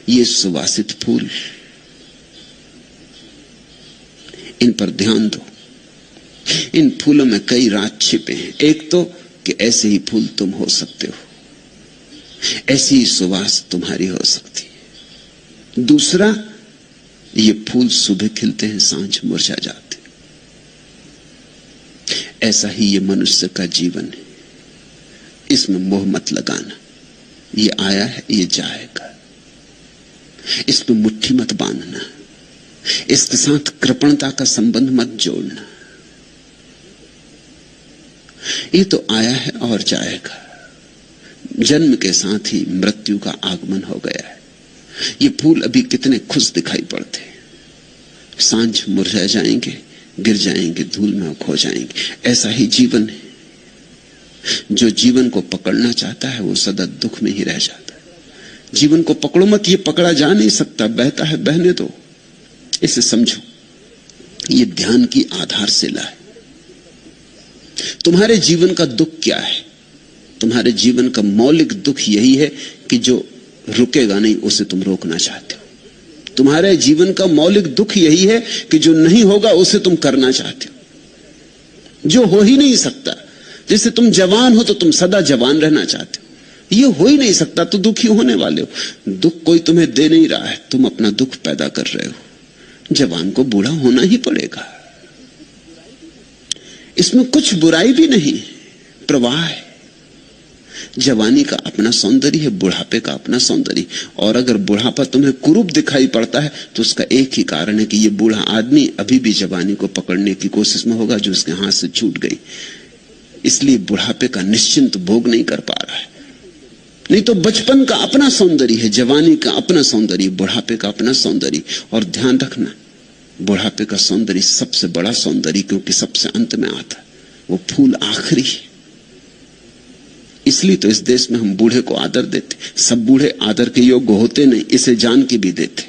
ये सुवासित फूल, इन पर ध्यान दो। इन फूलों में कई राज छिपे हैं। एक तो कि ऐसे ही फूल तुम हो सकते हो, ऐसी ही सुवास तुम्हारी हो सकती है। दूसरा, ये फूल सुबह खिलते हैं, सांझ मुरझा जाते। ऐसा ही ये मनुष्य का जीवन है। इसमें मोह मत लगाना। ये आया है, ये जाएगा। इसमें मुट्ठी मत बांधना। इसके साथ कृपणता का संबंध मत जोड़ना। ये तो आया है और जाएगा। जन्म के साथ ही मृत्यु का आगमन हो गया है। ये फूल अभी कितने खुश दिखाई पड़ते, सांझ मुरझा जाएंगे, गिर जाएंगे, धूल में खो जाएंगे। ऐसा ही जीवन है। जो जीवन को पकड़ना चाहता है वो सदा दुख में ही रह जाता है। जीवन को पकड़ो मत, ये पकड़ा जा नहीं सकता, बहता है बहने दो। इसे समझो, ये ध्यान की आधारशिला है। तुम्हारे जीवन का दुख क्या है? तुम्हारे जीवन का मौलिक दुख यही है कि जो रुकेगा नहीं उसे तुम रोकना चाहते हो। तुम्हारे जीवन का मौलिक दुख यही है कि जो नहीं होगा उसे तुम करना चाहते हो, जो हो ही नहीं सकता। जैसे तुम जवान हो तो तुम सदा जवान रहना चाहते हो, ये हो ही नहीं सकता तो दुखी होने वाले हो। दुख कोई तुम्हें दे नहीं रहा है, तुम अपना दुख पैदा कर रहे हो। जवान को बूढ़ा होना ही पड़ेगा, इसमें कुछ बुराई भी नहीं, प्रवाह है। जवानी का अपना सौंदर्य है, बुढ़ापे का अपना सौंदर्य। और अगर बुढ़ापा तुम्हें कुरूप दिखाई पड़ता है तो उसका एक ही कारण है कि ये बूढ़ा आदमी अभी भी जवानी को पकड़ने की कोशिश में होगा जो उसके हाथ से छूट गई, इसलिए बुढ़ापे का निश्चिंत भोग नहीं कर पा रहा है। नहीं तो बचपन का अपना सौंदर्य है, जवानी का अपना सौंदर्य, बुढ़ापे का अपना सौंदर्य। और ध्यान रखना, बुढ़ापे का सौंदर्य सबसे बड़ा सौंदर्य, क्योंकि सबसे अंत में आता है। वो फूल आखिरी है। इसलिए तो इस देश में हम बूढ़े को आदर देते। सब बूढ़े आदर के योग्य होते नहीं, इसे जान के भी देते।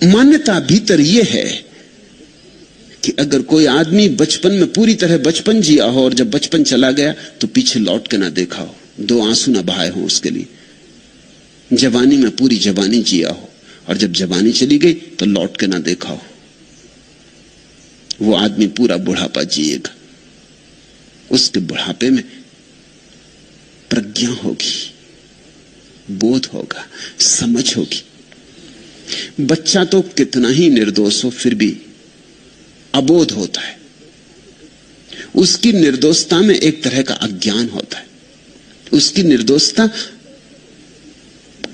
मान्यता भीतर यह है कि अगर कोई आदमी बचपन में पूरी तरह बचपन जिया हो और जब बचपन चला गया तो पीछे लौट के ना देखा हो, दो आंसू ना बहाए हो उसके लिए। जवानी में पूरी जवानी जिया हो और जब जवानी चली गई तो लौट के ना देखा हो, वो आदमी पूरा बुढ़ापा जिएगा। उसके बुढ़ापे में प्रज्ञा होगी, बोध होगा, समझ होगी। बच्चा तो कितना ही निर्दोष हो फिर भी अबोध होता है। उसकी निर्दोषता में एक तरह का अज्ञान होता है। उसकी निर्दोषता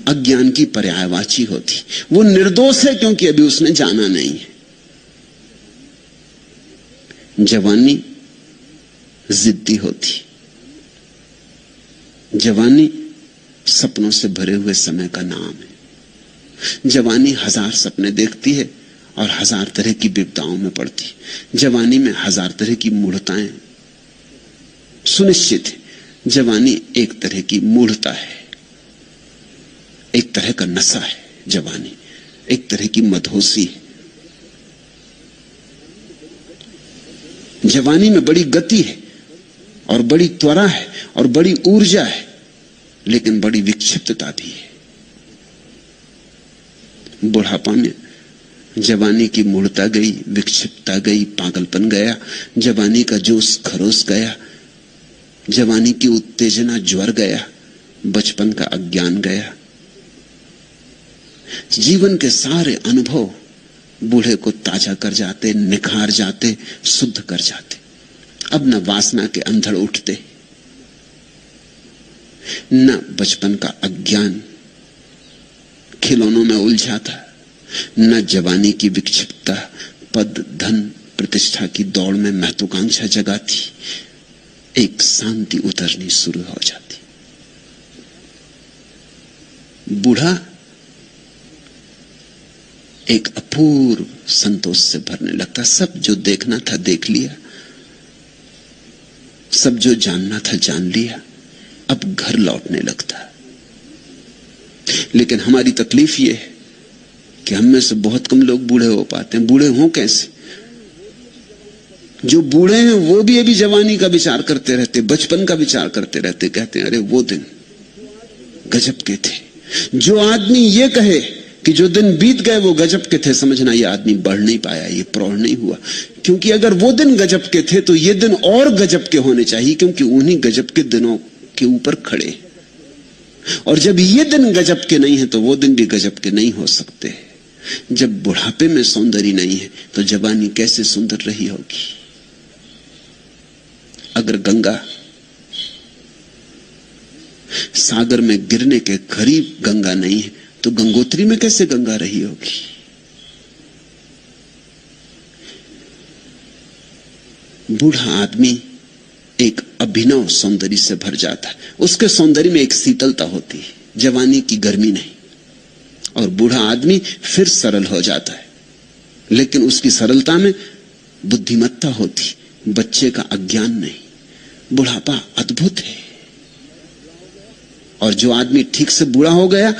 अज्ञान की पर्यायवाची होती। वो निर्दोष है क्योंकि अभी उसने जाना नहीं है। जवानी जिद्दी होती, जवानी सपनों से भरे हुए समय का नाम है। जवानी हजार सपने देखती है और हजार तरह की विपदाओं में पड़ती। जवानी में हजार तरह की मूढ़ताएं सुनिश्चित है। जवानी एक तरह की मूढ़ता है, एक तरह का नशा है। जवानी एक तरह की मदहोशी है। जवानी में बड़ी गति है और बड़ी त्वरा है और बड़ी ऊर्जा है, लेकिन बड़ी विक्षिप्तता भी है। बुढ़ापा में जवानी की मूढ़ता गई, विक्षिप्तता गई, पागलपन गया, जवानी का जोश खरोश गया, जवानी की उत्तेजना ज्वर गया, बचपन का अज्ञान गया। जीवन के सारे अनुभव बूढ़े को ताजा कर जाते, निखार जाते, शुद्ध कर जाते। अब न वासना के अंधड़ उठते, न बचपन का अज्ञान खिलौनों में उलझाता, न जवानी की विक्षिप्तता पद धन प्रतिष्ठा की दौड़ में महत्वाकांक्षा जगाती। एक शांति उतरनी शुरू हो जाती। बूढ़ा एक अपूर्व संतोष से भरने लगता। सब जो देखना था देख लिया, सब जो जानना था जान लिया, अब घर लौटने लगता। लेकिन हमारी तकलीफ यह है कि हम में से बहुत कम लोग बूढ़े हो पाते हैं। बूढ़े हों कैसे? जो बूढ़े हैं वो भी अभी जवानी का विचार करते रहते, बचपन का विचार करते रहते, कहते हैं अरे वो दिन गजब के थे। जो आदमी ये कहे कि जो दिन बीत गए वो गजब के थे, समझना ये आदमी बढ़ नहीं पाया, ये प्रौढ़ नहीं हुआ। क्योंकि अगर वो दिन गजब के थे तो ये दिन और गजब के होने चाहिए, क्योंकि उन्हीं गजब के दिनों के ऊपर खड़े। और जब ये दिन गजब के नहीं है तो वो दिन भी गजब के नहीं हो सकते। जब बुढ़ापे में सौंदर्य नहीं है तो जवानी कैसे सुंदर रही होगी? अगर गंगा सागर में गिरने के करीब गंगा नहीं है तो गंगोत्री में कैसे गंगा रही होगी? बूढ़ा आदमी एक अभिनव सौंदर्य से भर जाता है। उसके सौंदर्य में एक शीतलता होती है, जवानी की गर्मी नहीं। और बूढ़ा आदमी फिर सरल हो जाता है, लेकिन उसकी सरलता में बुद्धिमत्ता होती, बच्चे का अज्ञान नहीं। बुढ़ापा अद्भुत है। और जो आदमी ठीक से बूढ़ा हो गया,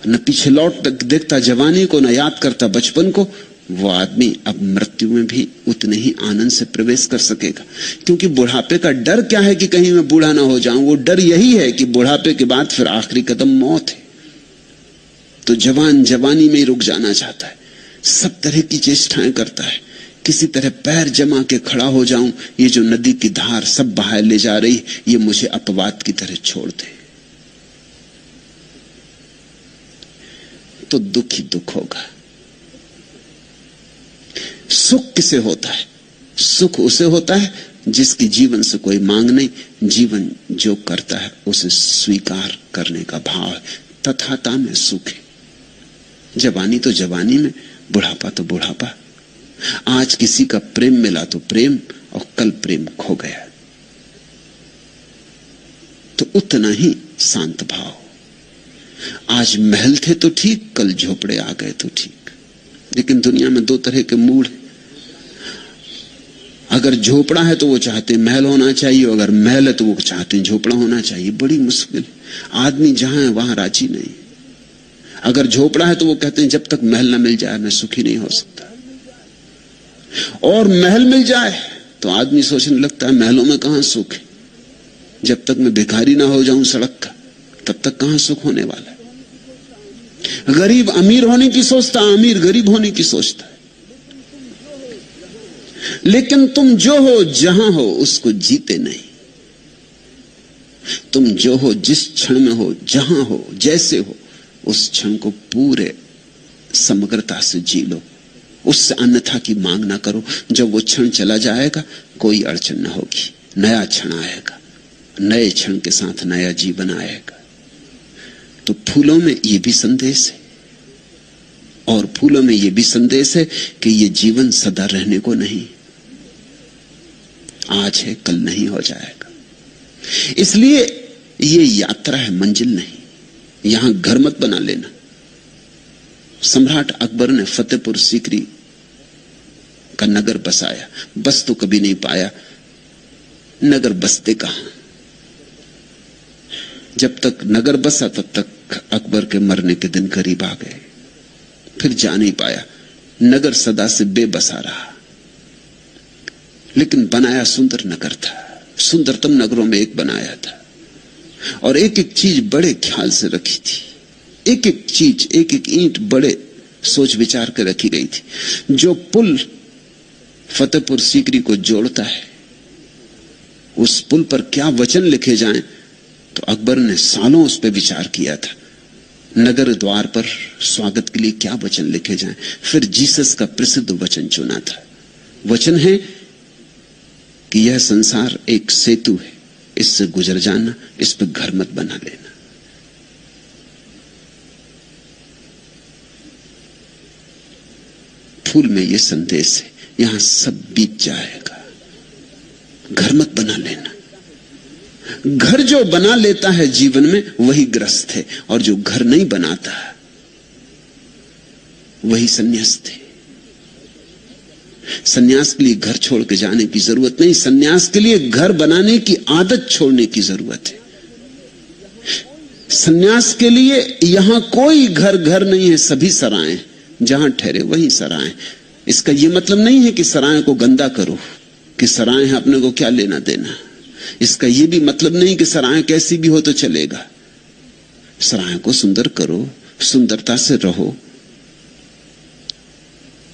न पीछे लौट देखता जवानी को, न याद करता बचपन को, वो आदमी अब मृत्यु में भी उतने ही आनंद से प्रवेश कर सकेगा। क्योंकि बुढ़ापे का डर क्या है कि कहीं मैं बूढ़ा ना हो जाऊं? वो डर यही है कि बुढ़ापे के बाद फिर आखिरी कदम मौत है। तो जवान जवानी में ही रुक जाना चाहता है, सब तरह की चेष्टाएं करता है, किसी तरह पैर जमा के खड़ा हो जाऊं, ये जो नदी की धार सब बहाए ले जा रही, ये मुझे अपवाद की तरह छोड़ दे। तो दुख ही दुख होगा। सुख किसे होता है? सुख उसे होता है जिसकी जीवन से कोई मांग नहीं, जीवन जो करता है उसे स्वीकार करने का भाव है। तथाता में सुख है। जवानी तो जवानी में, बुढ़ापा तो बुढ़ापा। आज किसी का प्रेम मिला तो प्रेम, और कल प्रेम खो गया तो उतना ही शांत भाव। आज महल थे तो ठीक, कल झोपड़े आ गए तो ठीक। लेकिन दुनिया में दो तरह के मूड हैं। अगर झोपड़ा है तो वो चाहते महल होना चाहिए, अगर महल है तो वो चाहते झोपड़ा होना चाहिए। बड़ी मुश्किल। आदमी जहां है वहां राजी नहीं। अगर झोपड़ा है तो वो कहते हैं जब तक महल ना मिल जाए मैं सुखी नहीं हो सकता। और महल मिल जाए तो आदमी सोचने लगता है महलों में कहां सुख है, जब तक मैं भिखारी ना हो जाऊं सड़क का तब तक कहां सुख होने वाला है। गरीब अमीर होने की सोचता, अमीर गरीब होने की सोचता है। लेकिन तुम जो हो जहां हो उसको जीते नहीं। तुम जो हो, जिस क्षण में हो, जहां हो, जैसे हो, उस क्षण को पूरे समग्रता से जी लो। उससे अन्यथा की मांग ना करो। जब वो क्षण चला जाएगा कोई अड़चन ना होगी, नया क्षण आएगा, नए क्षण के साथ नया जीवन आएगा। तो फूलों में ये भी संदेश है, और फूलों में ये भी संदेश है कि ये जीवन सदा रहने को नहीं, आज है कल नहीं हो जाएगा। इसलिए ये यात्रा है, मंजिल नहीं। यहां घर मत बना लेना। सम्राट अकबर ने फतेहपुर सीकरी का नगर बसाया, बस तो कभी नहीं पाया। नगर बसते कहां? जब तक नगर बसा तब तक अकबर के मरने के दिन करीब आ गए, फिर जा नहीं पाया। नगर सदा से बेबसा रहा, लेकिन बनाया सुंदर नगर था, सुंदरतम नगरों में एक बनाया था। और एक एक चीज बड़े ख्याल से रखी थी, एक एक चीज, एक एक ईंट बड़े सोच विचार कर रखी गई थी। जो पुल फतेहपुर सीकरी को जोड़ता है, उस पुल पर क्या वचन लिखे जाएं, तो अकबर ने सालों उस पर विचार किया था। नगर द्वार पर स्वागत के लिए क्या वचन लिखे जाएं। फिर जीसस का प्रसिद्ध वचन चुना था। वचन है कि यह संसार एक सेतु है, इससे गुजर जाना, इस पर घर मत बना लेना। फूल में यह संदेश है, यहां सब बीत जाएगा, घर मत बना लेना। घर जो बना लेता है जीवन में वही ग्रस्त है, और जो घर नहीं बनाता वही संन्यास्त है। संन्यास के लिए घर छोड़ के जाने की जरूरत नहीं, संन्यास के लिए घर बनाने की आदत छोड़ने की जरूरत है। संन्यास के लिए यहां कोई घर घर नहीं है, सभी सराएं, जहां ठहरे वहीं सराएं। इसका यह मतलब नहीं है कि सराय को गंदा करो, कि सराय है अपने को क्या लेना देना। इसका यह भी मतलब नहीं कि सराय कैसी भी हो तो चलेगा। सराय को सुंदर करो, सुंदरता से रहो,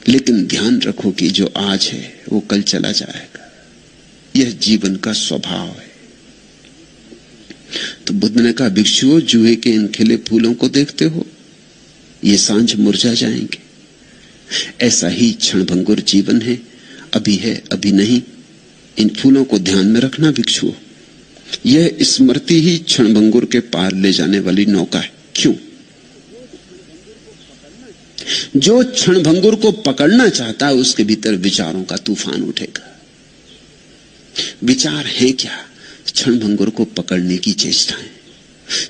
लेकिन ध्यान रखो कि जो आज है वो कल चला जाएगा। यह जीवन का स्वभाव है। तो बुद्ध ने कहा, भिक्षुओं, जूहे के इन खिले फूलों को देखते हो, ये सांझ मुरझा जाएंगे। ऐसा ही क्षणभंगुर जीवन है, अभी है अभी नहीं। इन फूलों को ध्यान में रखना भिक्षुओं। यह स्मृति ही क्षणभंगुर के पार ले जाने वाली नौका है। क्यों? जो क्षणभंगुर को पकड़ना चाहता है उसके भीतर विचारों का तूफान उठेगा। विचार है क्या? क्षणभंगुर को पकड़ने की चेष्टाएं,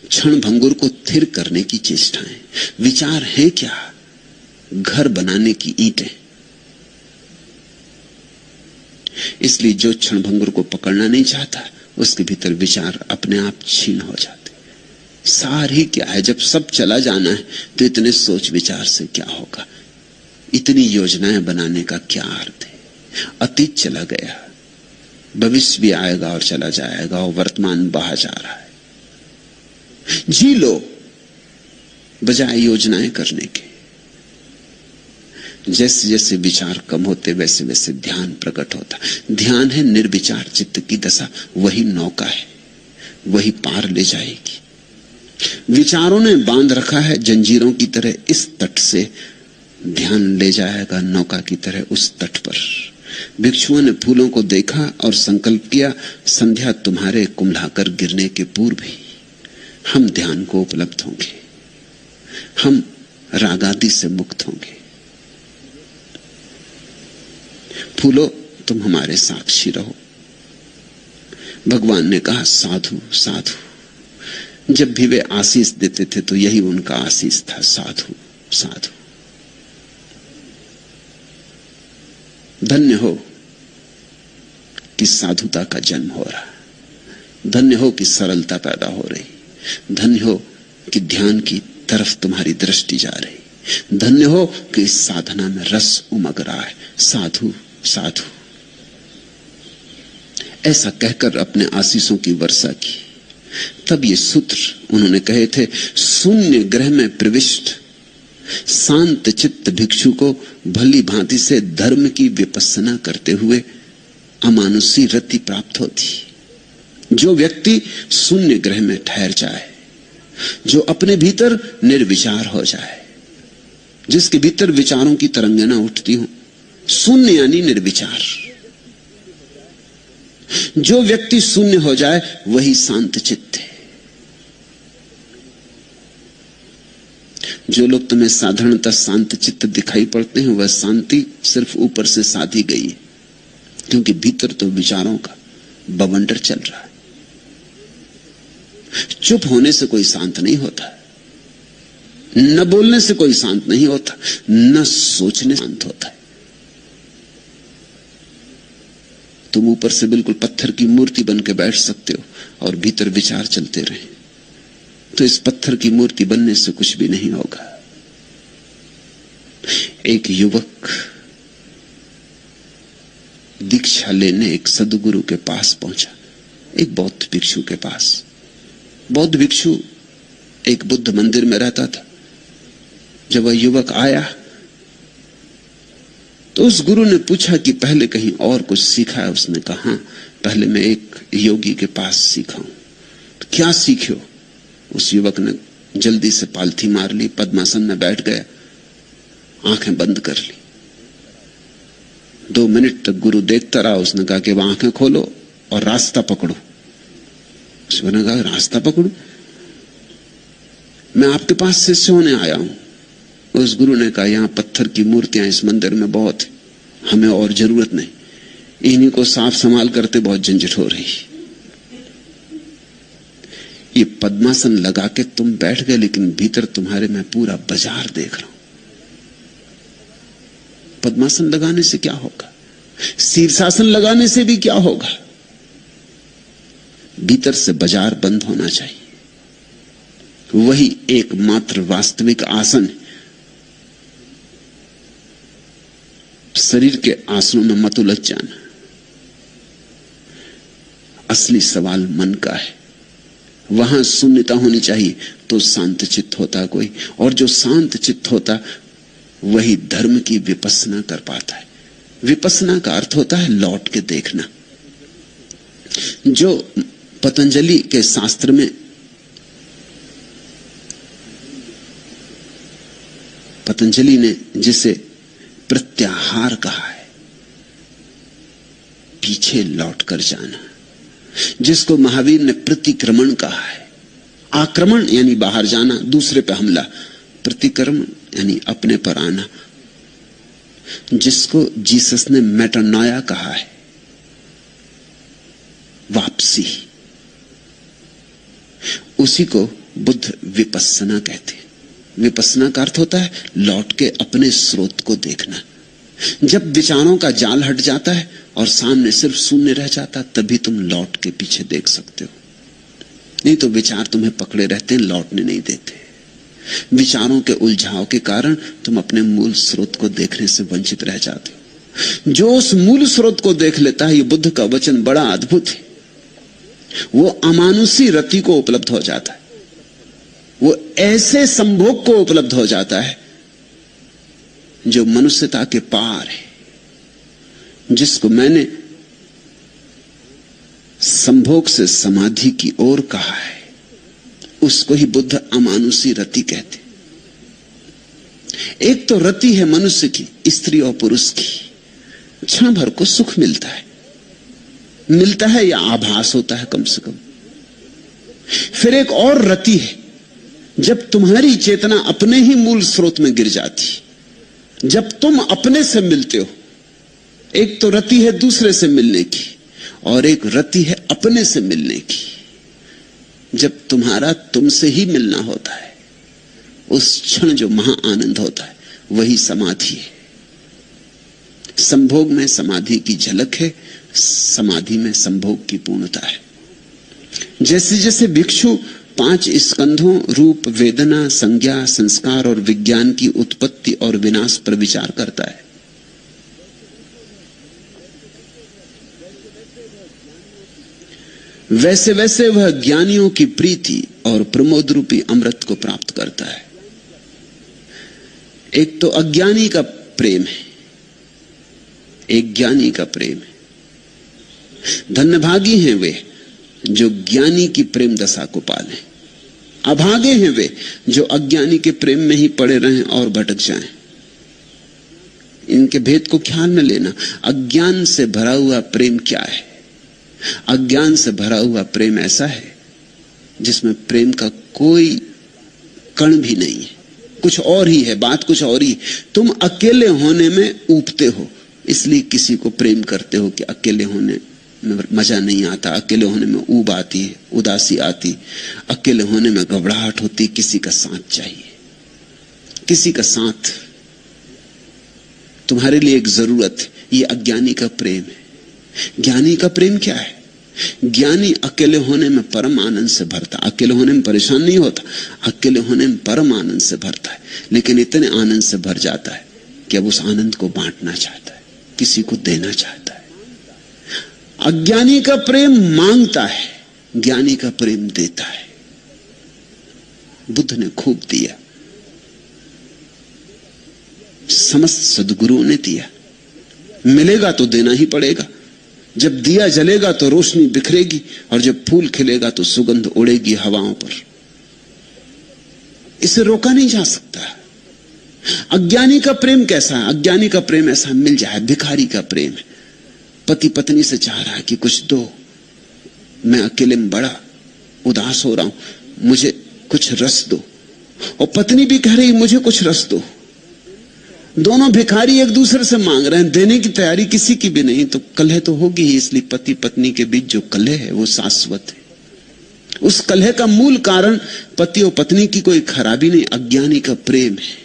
क्षणभंगुर को थिर करने की चेष्टाएं। विचार है क्या? घर बनाने की ईंटें। इसलिए जो क्षणभंगुर को पकड़ना नहीं चाहता उसके भीतर विचार अपने आप छीन हो जाते। सार ही क्या है? जब सब चला जाना है तो इतने सोच विचार से क्या होगा? इतनी योजनाएं बनाने का क्या अर्थ है? अतीत चला गया, भविष्य भी आएगा और चला जाएगा, और वर्तमान बहा जा रहा है। जी लो बजाय योजनाएं करने के। जैसे जैसे विचार कम होते वैसे वैसे ध्यान प्रकट होता। ध्यान है निर्विचार चित्त की दशा, वही नौका है, वही पार ले जाएगी। विचारों ने बांध रखा है जंजीरों की तरह इस तट से, ध्यान ले जाएगा नौका की तरह उस तट पर। भिक्षुओं ने फूलों को देखा और संकल्प किया, संध्या तुम्हारे कुम्भलाकर गिरने के पूर्व ही हम ध्यान को उपलब्ध होंगे, हम रागादि से मुक्त होंगे। फूलो तुम हमारे साक्षी रहो। भगवान ने कहा, साधु साधु। जब भी वे आशीष देते थे तो यही उनका आशीष था, साधु साधु। धन्य हो कि साधुता का जन्म हो रहा, धन्य हो कि सरलता पैदा हो रही, धन्य हो कि ध्यान की तरफ तुम्हारी दृष्टि जा रही, धन्य हो कि इस साधना में रस उमग रहा है। साधु साधु। ऐसा कहकर अपने आशीषों की वर्षा की। तब ये सूत्र उन्होंने कहे थे, शून्य ग्रह में प्रविष्ट शांत चित्त भिक्षु को भली भांति से धर्म की विपස්සना करते हुए अमानुषी रति प्राप्त होती। जो व्यक्ति शून्य ग्रह में ठहर जाए, जो अपने भीतर निर्विचार हो जाए, जिसके भीतर विचारों की तरंगें ना उठती हो, शून्य यानी निर्विचार, जो व्यक्ति शून्य हो जाए वही शांत चित्त है। जो लोग तुम्हें साधारणतः शांत चित्त दिखाई पड़ते हैं, वह शांति सिर्फ ऊपर से साधी गई है, क्योंकि भीतर तो विचारों का बवंडर चल रहा है। चुप होने से कोई शांत नहीं होता, न बोलने से कोई शांत नहीं होता, न सोचने से शांत होता है। तुम ऊपर से बिल्कुल पत्थर की मूर्ति बन के बैठ सकते हो और भीतर विचार चलते रहे, तो इस पत्थर की मूर्ति बनने से कुछ भी नहीं होगा। एक युवक दीक्षा लेने एक सद्गुरु के पास पहुंचा, एक बौद्ध भिक्षु के पास। बौद्ध भिक्षु एक बुद्ध मंदिर में रहता था। जब वह युवक आया तो उस गुरु ने पूछा कि पहले कहीं और कुछ सीखा है? उसने कहा, हाँ, पहले मैं एक योगी के पास सीखा हूं। तो क्या सीखे हो? उस युवक ने जल्दी से पालथी मार ली, पद्मासन में बैठ गया, आंखें बंद कर ली। 2 मिनट तक गुरु देखता रहा। उसने कहा कि वह आंखें खोलो और रास्ता पकड़ो। उसने कहा, रास्ता पकड़ो? मैं आपके पास शिष्य होने आया हूं। उस गुरु ने कहा, यहां पत्थर की मूर्तियां इस मंदिर में बहुत है, हमें और जरूरत नहीं, इन्हीं को साफ संभाल करते बहुत झंझट हो रही। ये पद्मासन लगा के तुम बैठ गए, लेकिन भीतर तुम्हारे मैं पूरा बाजार देख रहा हूं। पद्मासन लगाने से क्या होगा? शीर्षासन लगाने से भी क्या होगा? भीतर से बाजार बंद होना चाहिए। वही एकमात्र वास्तविक आसन है। शरीर के आसनों में मत उलझ जाना। असली सवाल मन का है। वहां शून्यता होनी चाहिए तो शांत चित्त होता कोई, और जो शांत चित्त होता वही धर्म की विपස්සना कर पाता है। विपස්සना का अर्थ होता है लौट के देखना। जो पतंजलि के शास्त्र में पतंजलि ने जिसे प्रत्याहार कहा है, पीछे लौट कर जाना, जिसको महावीर ने प्रतिक्रमण कहा है। आक्रमण यानी बाहर जाना, दूसरे पे हमला। प्रतिक्रमण यानी अपने पर आना, जिसको जीसस ने मेटानॉया कहा है, वापसी। उसी को बुद्ध विपස්සना कहते हैं। विपස්සना का अर्थ होता है लौट के अपने स्रोत को देखना। जब विचारों का जाल हट जाता है और सामने सिर्फ शून्य रह जाता, तभी तुम लौट के पीछे देख सकते हो। नहीं तो विचार तुम्हें पकड़े रहते हैं, लौटने नहीं देते। विचारों के उलझाव के कारण तुम अपने मूल स्रोत को देखने से वंचित रह जाते हो। जो उस मूल स्रोत को देख लेता है, ये बुद्ध का वचन बड़ा अद्भुत है, वो अमानुषी रति को उपलब्ध हो जाता है। वो ऐसे संभोग को उपलब्ध हो जाता है जो मनुष्यता के पार है, जिसको मैंने संभोग से समाधि की ओर कहा है। उसको ही बुद्ध अमानुषी रति कहते। एक तो रति है मनुष्य की, स्त्री और पुरुष की, क्षण भर को सुख मिलता है या आभास होता है कम से कम। फिर एक और रति है, जब तुम्हारी चेतना अपने ही मूल स्रोत में गिर जाती, जब तुम अपने से मिलते हो। एक तो रति है दूसरे से मिलने की, और एक रति है अपने से मिलने की। जब तुम्हारा तुमसे ही मिलना होता है, उस क्षण जो महा आनंद होता है, वही समाधि है। संभोग में समाधि की झलक है, समाधि में संभोग की पूर्णता है। जैसे जैसे भिक्षु 5 स्कंधों रूप, वेदना, संज्ञा, संस्कार और विज्ञान की उत्पत्ति और विनाश पर विचार करता है, वैसे वैसे वह ज्ञानियों की प्रीति और प्रमोद रूपी अमृत को प्राप्त करता है। एक तो अज्ञानी का प्रेम है, एक ज्ञानी का प्रेम है। धन्यभागी हैं वे जो ज्ञानी की प्रेम दशा को पालें। अभागे हैं वे जो अज्ञानी के प्रेम में ही पड़े रहें और भटक जाएं। इनके भेद को ख्याल में लेना। अज्ञान से भरा हुआ प्रेम क्या है? अज्ञान से भरा हुआ प्रेम ऐसा है जिसमें प्रेम का कोई कण भी नहीं है, कुछ और ही है, बात कुछ और ही। तुम अकेले होने में ऊबते हो, इसलिए किसी को प्रेम करते हो कि अकेले होने में मजा नहीं आता, अकेले होने में ऊब आती है, उदासी आती, अकेले होने में घबराहट होती, किसी का साथ चाहिए, किसी का साथ तुम्हारे लिए एक जरूरत है। ये अज्ञानी का प्रेम है। ज्ञानी का प्रेम क्या है? ज्ञानी अकेले होने में परम आनंद से भरता, अकेले होने में परेशान नहीं होता, अकेले होने में परम आनंद से भरता है। लेकिन इतने आनंद से भर जाता है कि अब उस आनंद को बांटना चाहता है, किसी को देना चाहता है। अज्ञानी का प्रेम मांगता है, ज्ञानी का प्रेम देता है। बुद्ध ने खूब दिया, समस्त सद्गुरुओं ने दिया। मिलेगा तो देना ही पड़ेगा। जब दिया जलेगा तो रोशनी बिखरेगी, और जब फूल खिलेगा तो सुगंध उड़ेगी हवाओं पर। इसे रोका नहीं जा सकता। अज्ञानी का प्रेम कैसा है? अज्ञानी का प्रेम ऐसा मिल जाए, भिखारी का प्रेम है। पति पत्नी से चाह रहा है कि कुछ दो, मैं अकेले में बड़ा उदास हो रहा हूं, मुझे कुछ रस दो। और पत्नी भी कह रही मुझे कुछ रस दो। दोनों भिखारी एक दूसरे से मांग रहे हैं, देने की तैयारी किसी की भी नहीं, तो कलह तो होगी ही। इसलिए पति पत्नी के बीच जो कलह है वो शाश्वत है। उस कलह का मूल कारण पति और पत्नी की कोई खराबी नहीं, अज्ञानी का प्रेम है।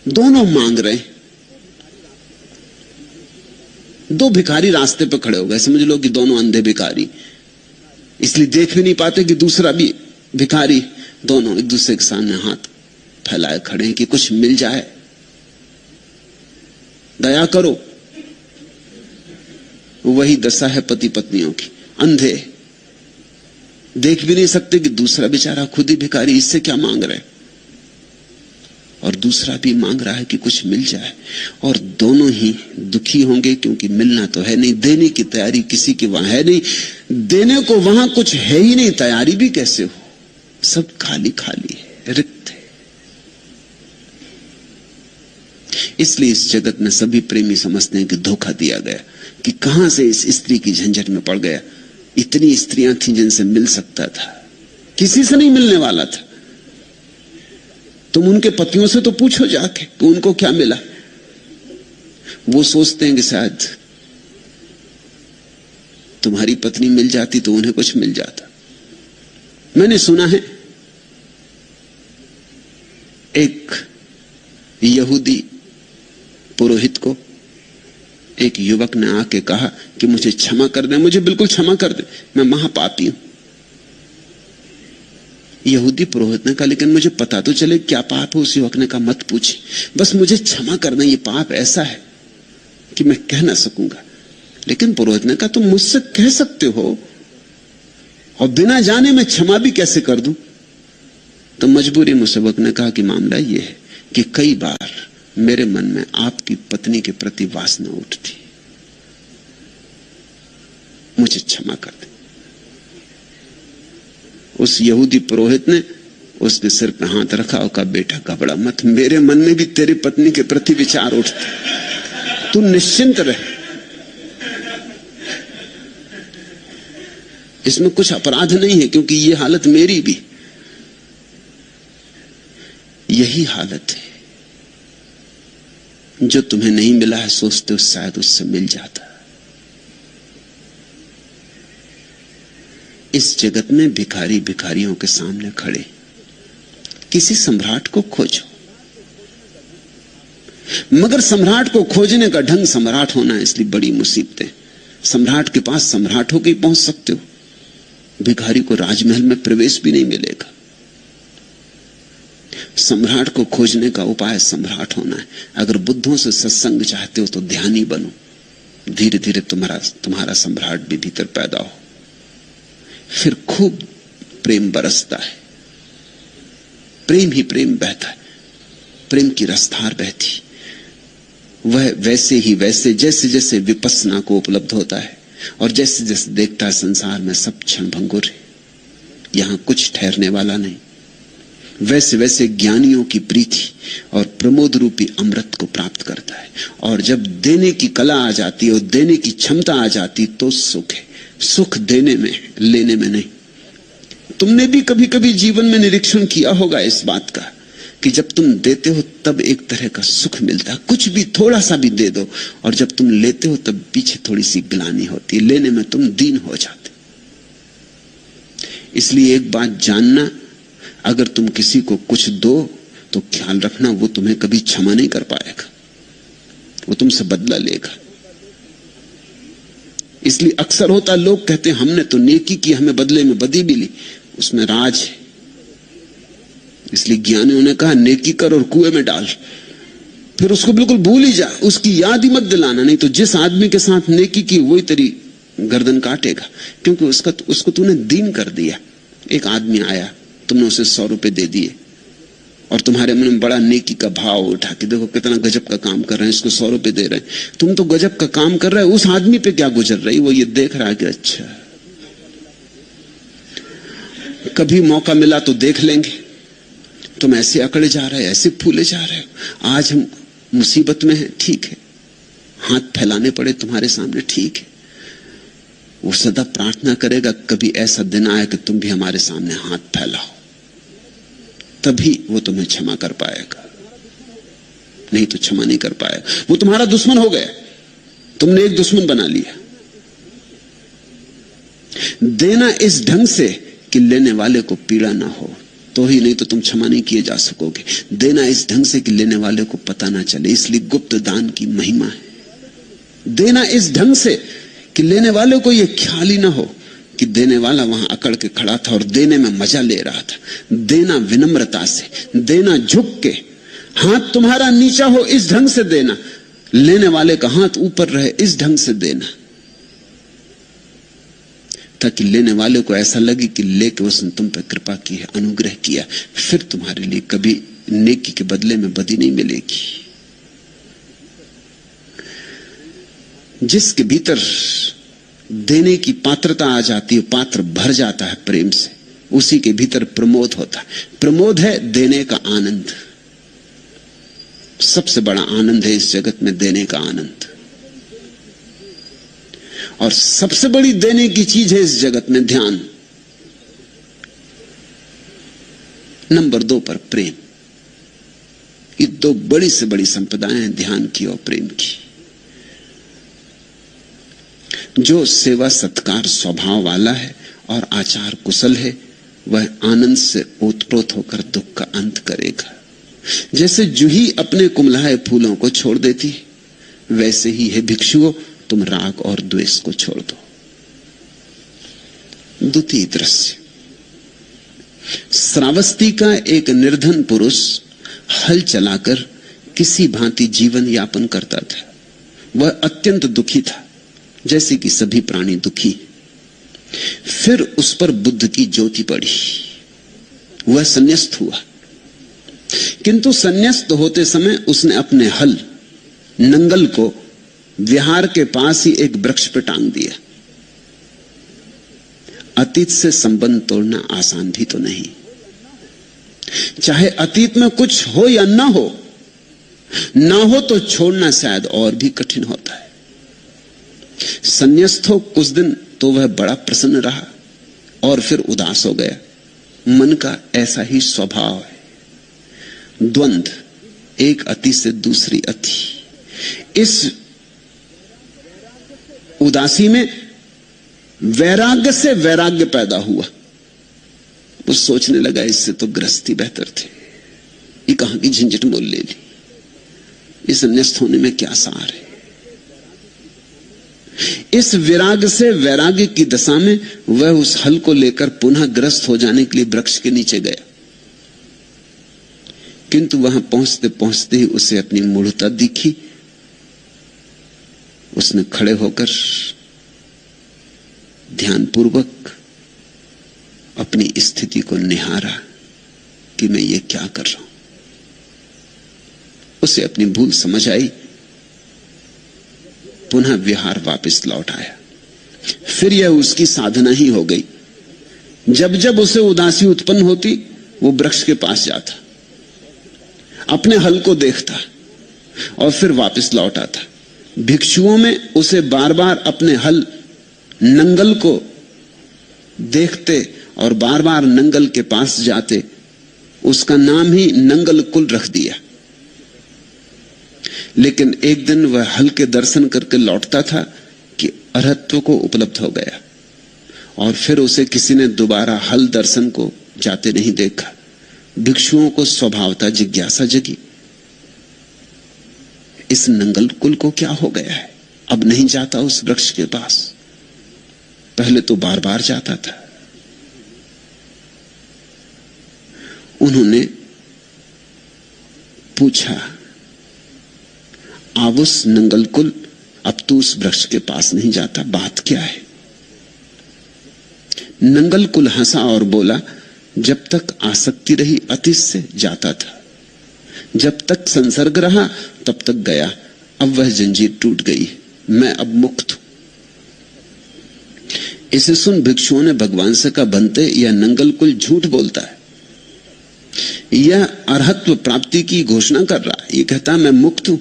दोनों मांग रहे हैं। दो भिखारी रास्ते पे खड़े हो गए, समझ लो कि दोनों अंधे भिखारी, इसलिए देख भी नहीं पाते कि दूसरा भी भिखारी। दोनों एक दूसरे के सामने हाथ फैलाए खड़े हैं कि कुछ मिल जाए, दया करो। वही दशा है पति पत्नियों की। अंधे, देख भी नहीं सकते कि दूसरा बेचारा खुद ही भिखारी, इससे क्या मांग रहे, और दूसरा भी मांग रहा है कि कुछ मिल जाए। और दोनों ही दुखी होंगे, क्योंकि मिलना तो है नहीं, देने की तैयारी किसी की वहां है नहीं, देने को वहां कुछ है ही नहीं, तैयारी भी कैसे हो, सब खाली खाली है, रिक्त है। इसलिए इस जगत में सभी प्रेमी समझते हैं कि धोखा दिया गया, कि कहां से इस स्त्री की झंझट में पड़ गया। इतनी स्त्रियां थीं जिनसे मिल सकता था, किसी से नहीं मिलने वाला था। तुम उनके पतियों से तो पूछो जाके कि उनको क्या मिला। वो सोचते हैं कि शायद तुम्हारी पत्नी मिल जाती तो उन्हें कुछ मिल जाता। मैंने सुना है एक यहूदी पुरोहित को एक युवक ने आके कहा कि मुझे क्षमा कर दे, मुझे बिल्कुल क्षमा कर दे, मैं महापापी हूं। यहूदी पुरोहित ने कहा लेकिन मुझे पता तो चले क्या पाप है। उस युवक ने कहा मत पूछी, बस मुझे क्षमा करना, ये पाप ऐसा है कि मैं कह ना सकूंगा। लेकिन पुरोहित ने कहा तुम मुझसे कह सकते हो और बिना जाने मैं क्षमा भी कैसे कर दूं। तो मजबूरी में युवक ने कहा कि मामला यह है कि कई बार मेरे मन में आपकी पत्नी के प्रति वासना उठती, मुझे क्षमा कर दे। उस यहूदी पुरोहित ने उसके सिर पे हाथ रखा और कहा बेटा घबरा मत, मेरे मन में भी तेरी पत्नी के प्रति विचार उठते, तू निश्चिंत रह, इसमें कुछ अपराध नहीं है, क्योंकि ये हालत मेरी भी। यही हालत है जो तुम्हें नहीं मिला है, सोचते हो शायद उससे मिल जाता। इस जगत में भिखारी भिखारियों के सामने खड़े, किसी सम्राट को खोजो, मगर सम्राट को खोजने का ढंग सम्राट होना है, इसलिए बड़ी मुसीबतें। सम्राट के पास सम्राट होकर ही पहुंच सकते हो, भिखारी को राजमहल में प्रवेश भी नहीं मिलेगा। सम्राट को खोजने का उपाय सम्राट होना है। अगर बुद्धों से सत्संग चाहते हो तो ध्यानी बनो, धीरे धीरे तुम्हारा सम्राट भी भीतर पैदा हो, फिर खूब प्रेम बरसता है, प्रेम ही प्रेम बहता है, प्रेम की रसधार बहती। वह वैसे ही वैसे जैसे जैसे विपस्सना को उपलब्ध होता है, और जैसे जैसे देखता है संसार में सब क्षण भंगुर है, यहां कुछ ठहरने वाला नहीं, वैसे वैसे ज्ञानियों की प्रीति और प्रमोद रूपी अमृत को प्राप्त करता है। और जब देने की कला आ जाती है और देने की क्षमता आ जाती तो सुख है। सुख देने में, लेने में नहीं। तुमने भी कभी कभी जीवन में निरीक्षण किया होगा इस बात का कि जब तुम देते हो तब एक तरह का सुख मिलता है, कुछ भी थोड़ा सा भी दे दो, और जब तुम लेते हो तब पीछे थोड़ी सी ग्लानि होती है, लेने में तुम दीन हो जाते। इसलिए एक बात जानना, अगर तुम किसी को कुछ दो तो ख्याल रखना वो तुम्हें कभी क्षमा नहीं कर पाएगा, वो तुमसे बदला लेगा। इसलिए अक्सर होता, लोग कहते हैं हमने तो नेकी की, हमें बदले में बदी मिली, उसमें राज है। इसलिए ज्ञानियों ने कहा नेकी कर और कुएं में डाल, फिर उसको बिल्कुल भूल ही जा, उसकी याद ही मत दिलाना, नहीं तो जिस आदमी के साथ नेकी की वही तेरी गर्दन काटेगा, क्योंकि उसको तूने दीन कर दिया। एक आदमी आया, तुमने उसे 100 रुपए दे दिए और तुम्हारे मन में बड़ा नेकी का भाव उठा कि देखो कितना गजब का काम कर रहे हैं, इसको 100 रुपए दे रहे हैं। तुम तो गजब का काम कर रहे हो, उस आदमी पे क्या गुजर रही, वो ये देख रहा है कि अच्छा कभी मौका मिला तो देख लेंगे। तुम ऐसे अकड़े जा रहे हो, ऐसे फूले जा रहे हो, आज हम मुसीबत में हैं, ठीक है, हाथ फैलाने पड़े तुम्हारे सामने, ठीक है। वो सदा प्रार्थना करेगा कभी ऐसा दिन आए कि तुम भी हमारे सामने हाथ फैलाओ, तभी वो तुम्हें क्षमा कर पाएगा, नहीं तो क्षमा नहीं कर पाएगा। वो तुम्हारा दुश्मन हो गया, तुमने एक दुश्मन बना लिया। देना इस ढंग से कि लेने वाले को पीड़ा ना हो तो ही, नहीं तो तुम क्षमा नहीं किए जा सकोगे। देना इस ढंग से कि लेने वाले को पता ना चले, इसलिए गुप्त दान की महिमा है। देना इस ढंग से कि लेने वाले को यह ख्याल ही ना हो कि देने वाला वहां अकड़ के खड़ा था और देने में मजा ले रहा था। देना विनम्रता से, देना झुक के, हाथ तुम्हारा नीचा हो इस ढंग से देना, लेने वाले का हाथ ऊपर रहे इस ढंग से देना, ताकि लेने वाले को ऐसा लगे कि लेके उसने तुम पर कृपा की है, अनुग्रह किया। फिर तुम्हारे लिए कभी नेकी के बदले में बदी नहीं मिलेगी। जिसके भीतर देने की पात्रता आ जाती है, पात्र भर जाता है प्रेम से, उसी के भीतर प्रमोद होता है। प्रमोद है देने का आनंद। सबसे बड़ा आनंद है इस जगत में देने का आनंद, और सबसे बड़ी देने की चीज है इस जगत में ध्यान। नंबर 2 पर प्रेम। ये 2 बड़ी से बड़ी संपदाएं हैं, ध्यान की और प्रेम की। जो सेवा सत्कार स्वभाव वाला है और आचार कुशल है, वह आनंद से ओतप्रोत होकर दुख का अंत करेगा। जैसे जूही अपने कुमलाए फूलों को छोड़ देती, वैसे ही है भिक्षुओं, तुम राग और द्वेष को छोड़ दो। द्वितीय दृश्य, श्रावस्ती का एक निर्धन पुरुष हल चलाकर किसी भांति जीवन यापन करता था। वह अत्यंत दुखी था, जैसे कि सभी प्राणी दुखी। फिर उस पर बुद्ध की ज्योति पड़ी, वह संन्यास्त हुआ। किंतु संन्यास्त होते समय उसने अपने हल नंगल को विहार के पास ही एक वृक्ष पर टांग दिया। अतीत से संबंध तोड़ना आसान भी तो नहीं, चाहे अतीत में कुछ हो या ना हो तो छोड़ना शायद और भी कठिन होता है। संन्यास्त हो कुछ दिन तो वह बड़ा प्रसन्न रहा और फिर उदास हो गया। मन का ऐसा ही स्वभाव है, द्वंद्व, एक अति से दूसरी अति। इस उदासी में वैराग्य से वैराग्य पैदा हुआ। वो सोचने लगा इससे तो गृहस्थी बेहतर थे, ये कहां की झंझट मोल ले ली, इस संन्यास्त होने में क्या सार है। इस विराग से वैराग्य की दशा में वह उस हल को लेकर पुनः ग्रस्त हो जाने के लिए वृक्ष के नीचे गया। किंतु वहां पहुंचते पहुंचते ही उसे अपनी मूढ़ता दिखी। उसने खड़े होकर ध्यानपूर्वक अपनी स्थिति को निहारा कि मैं ये क्या कर रहा हूं। उसे अपनी भूल समझ आई, पुनः विहार वापस लौट आया। फिर यह उसकी साधना ही हो गई। जब जब उसे उदासी उत्पन्न होती, वो वृक्ष के पास जाता, अपने हल को देखता और फिर वापस लौट आता। भिक्षुओं में उसे बार बार अपने हल नंगल को देखते और बार बार नंगल के पास जाते, उसका नाम ही नंगल कुल रख दिया। लेकिन एक दिन वह हल के दर्शन करके लौटता था कि अरहत्व को उपलब्ध हो गया, और फिर उसे किसी ने दोबारा हल दर्शन को जाते नहीं देखा। भिक्षुओं को स्वभावतः जिज्ञासा जगी, इस नंगल कुल को क्या हो गया है, अब नहीं जाता उस वृक्ष के पास, पहले तो बार बार जाता था। उन्होंने पूछा, आवुस नंगल कुल, अब तू उस वृक्ष के पास नहीं जाता, बात क्या है? नंगल कुल हंसा और बोला, जब तक आसक्ति रही अतीत से जाता था, जब तक संसर्ग रहा तब तक गया, अब वह जंजीर टूट गई, मैं अब मुक्त हूं। इसे सुन भिक्षुओं ने भगवान से कहा, बनते यह नंगल कुल झूठ बोलता है, यह अरहत्व प्राप्ति की घोषणा कर रहा है, यह कहता मैं मुक्त हूं।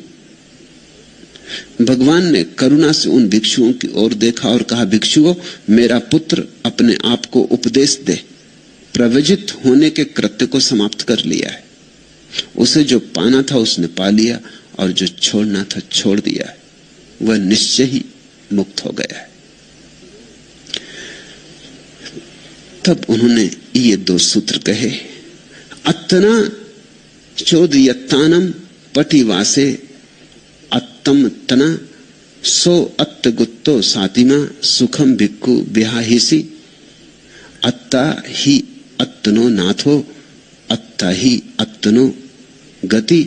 भगवान ने करुणा से उन भिक्षुओं की ओर देखा और कहा, भिक्षुओं, मेरा पुत्र अपने आप को उपदेश दे, प्रवजित होने के कृत्य को समाप्त कर लिया है, उसे जो पाना था उसने पा लिया और जो छोड़ना था छोड़ दिया है, वह निश्चय ही मुक्त हो गया है। तब उन्होंने ये दो सूत्र कहे, अत्तना चोदयत्तानम पटिवासे अत्तम तना सो अत्त गुत्तो सातिमा सुखम भिक्खु विहाहिसी अत्ता ही अत्तनो नाथो अत्ता ही अत्तनो गति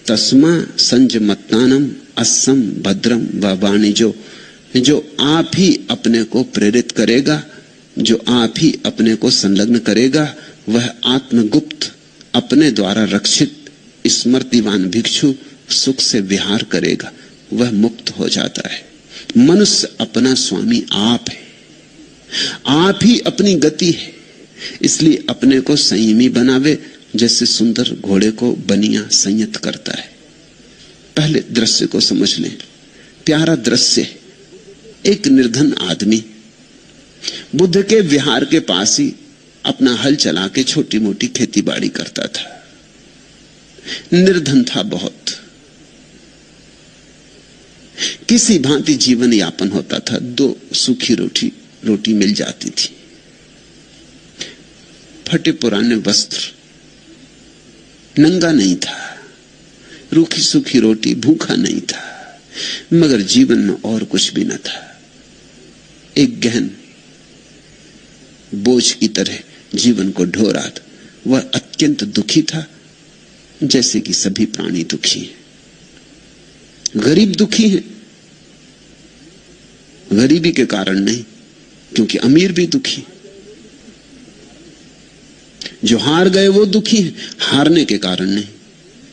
तस्मा संजमत्तानम अस्सम भद्रम व वाणिजो। जो आप ही अपने को प्रेरित करेगा, जो आप ही अपने को संलग्न करेगा, वह आत्मगुप्त अपने द्वारा रक्षित स्मृतिवान भिक्षु सुख से विहार करेगा, वह मुक्त हो जाता है। मनुष्य अपना स्वामी आप है, आप ही अपनी गति है, इसलिए अपने को संयमी बनावे, जैसे सुंदर घोड़े को बनिया संयत करता है। पहले दृश्य को समझ लें, प्यारा दृश्य, एक निर्धन आदमी बुद्ध के विहार के पास ही अपना हल चला के छोटी मोटी खेती बाड़ी करता था। निर्धन था बहुत, किसी भांति जीवन यापन होता था, दो सूखी रोटी मिल जाती थी, फटे पुराने वस्त्र, नंगा नहीं था, रूखी सूखी रोटी, भूखा नहीं था, मगर जीवन में और कुछ भी न था। एक गहन बोझ की तरह जीवन को ढो रहा था। वह अत्यंत दुखी था, जैसे कि सभी प्राणी दुखी हैं। गरीब दुखी हैं, गरीबी के कारण नहीं, क्योंकि अमीर भी दुखी। जो हार गए वो दुखी हैं, हारने के कारण नहीं,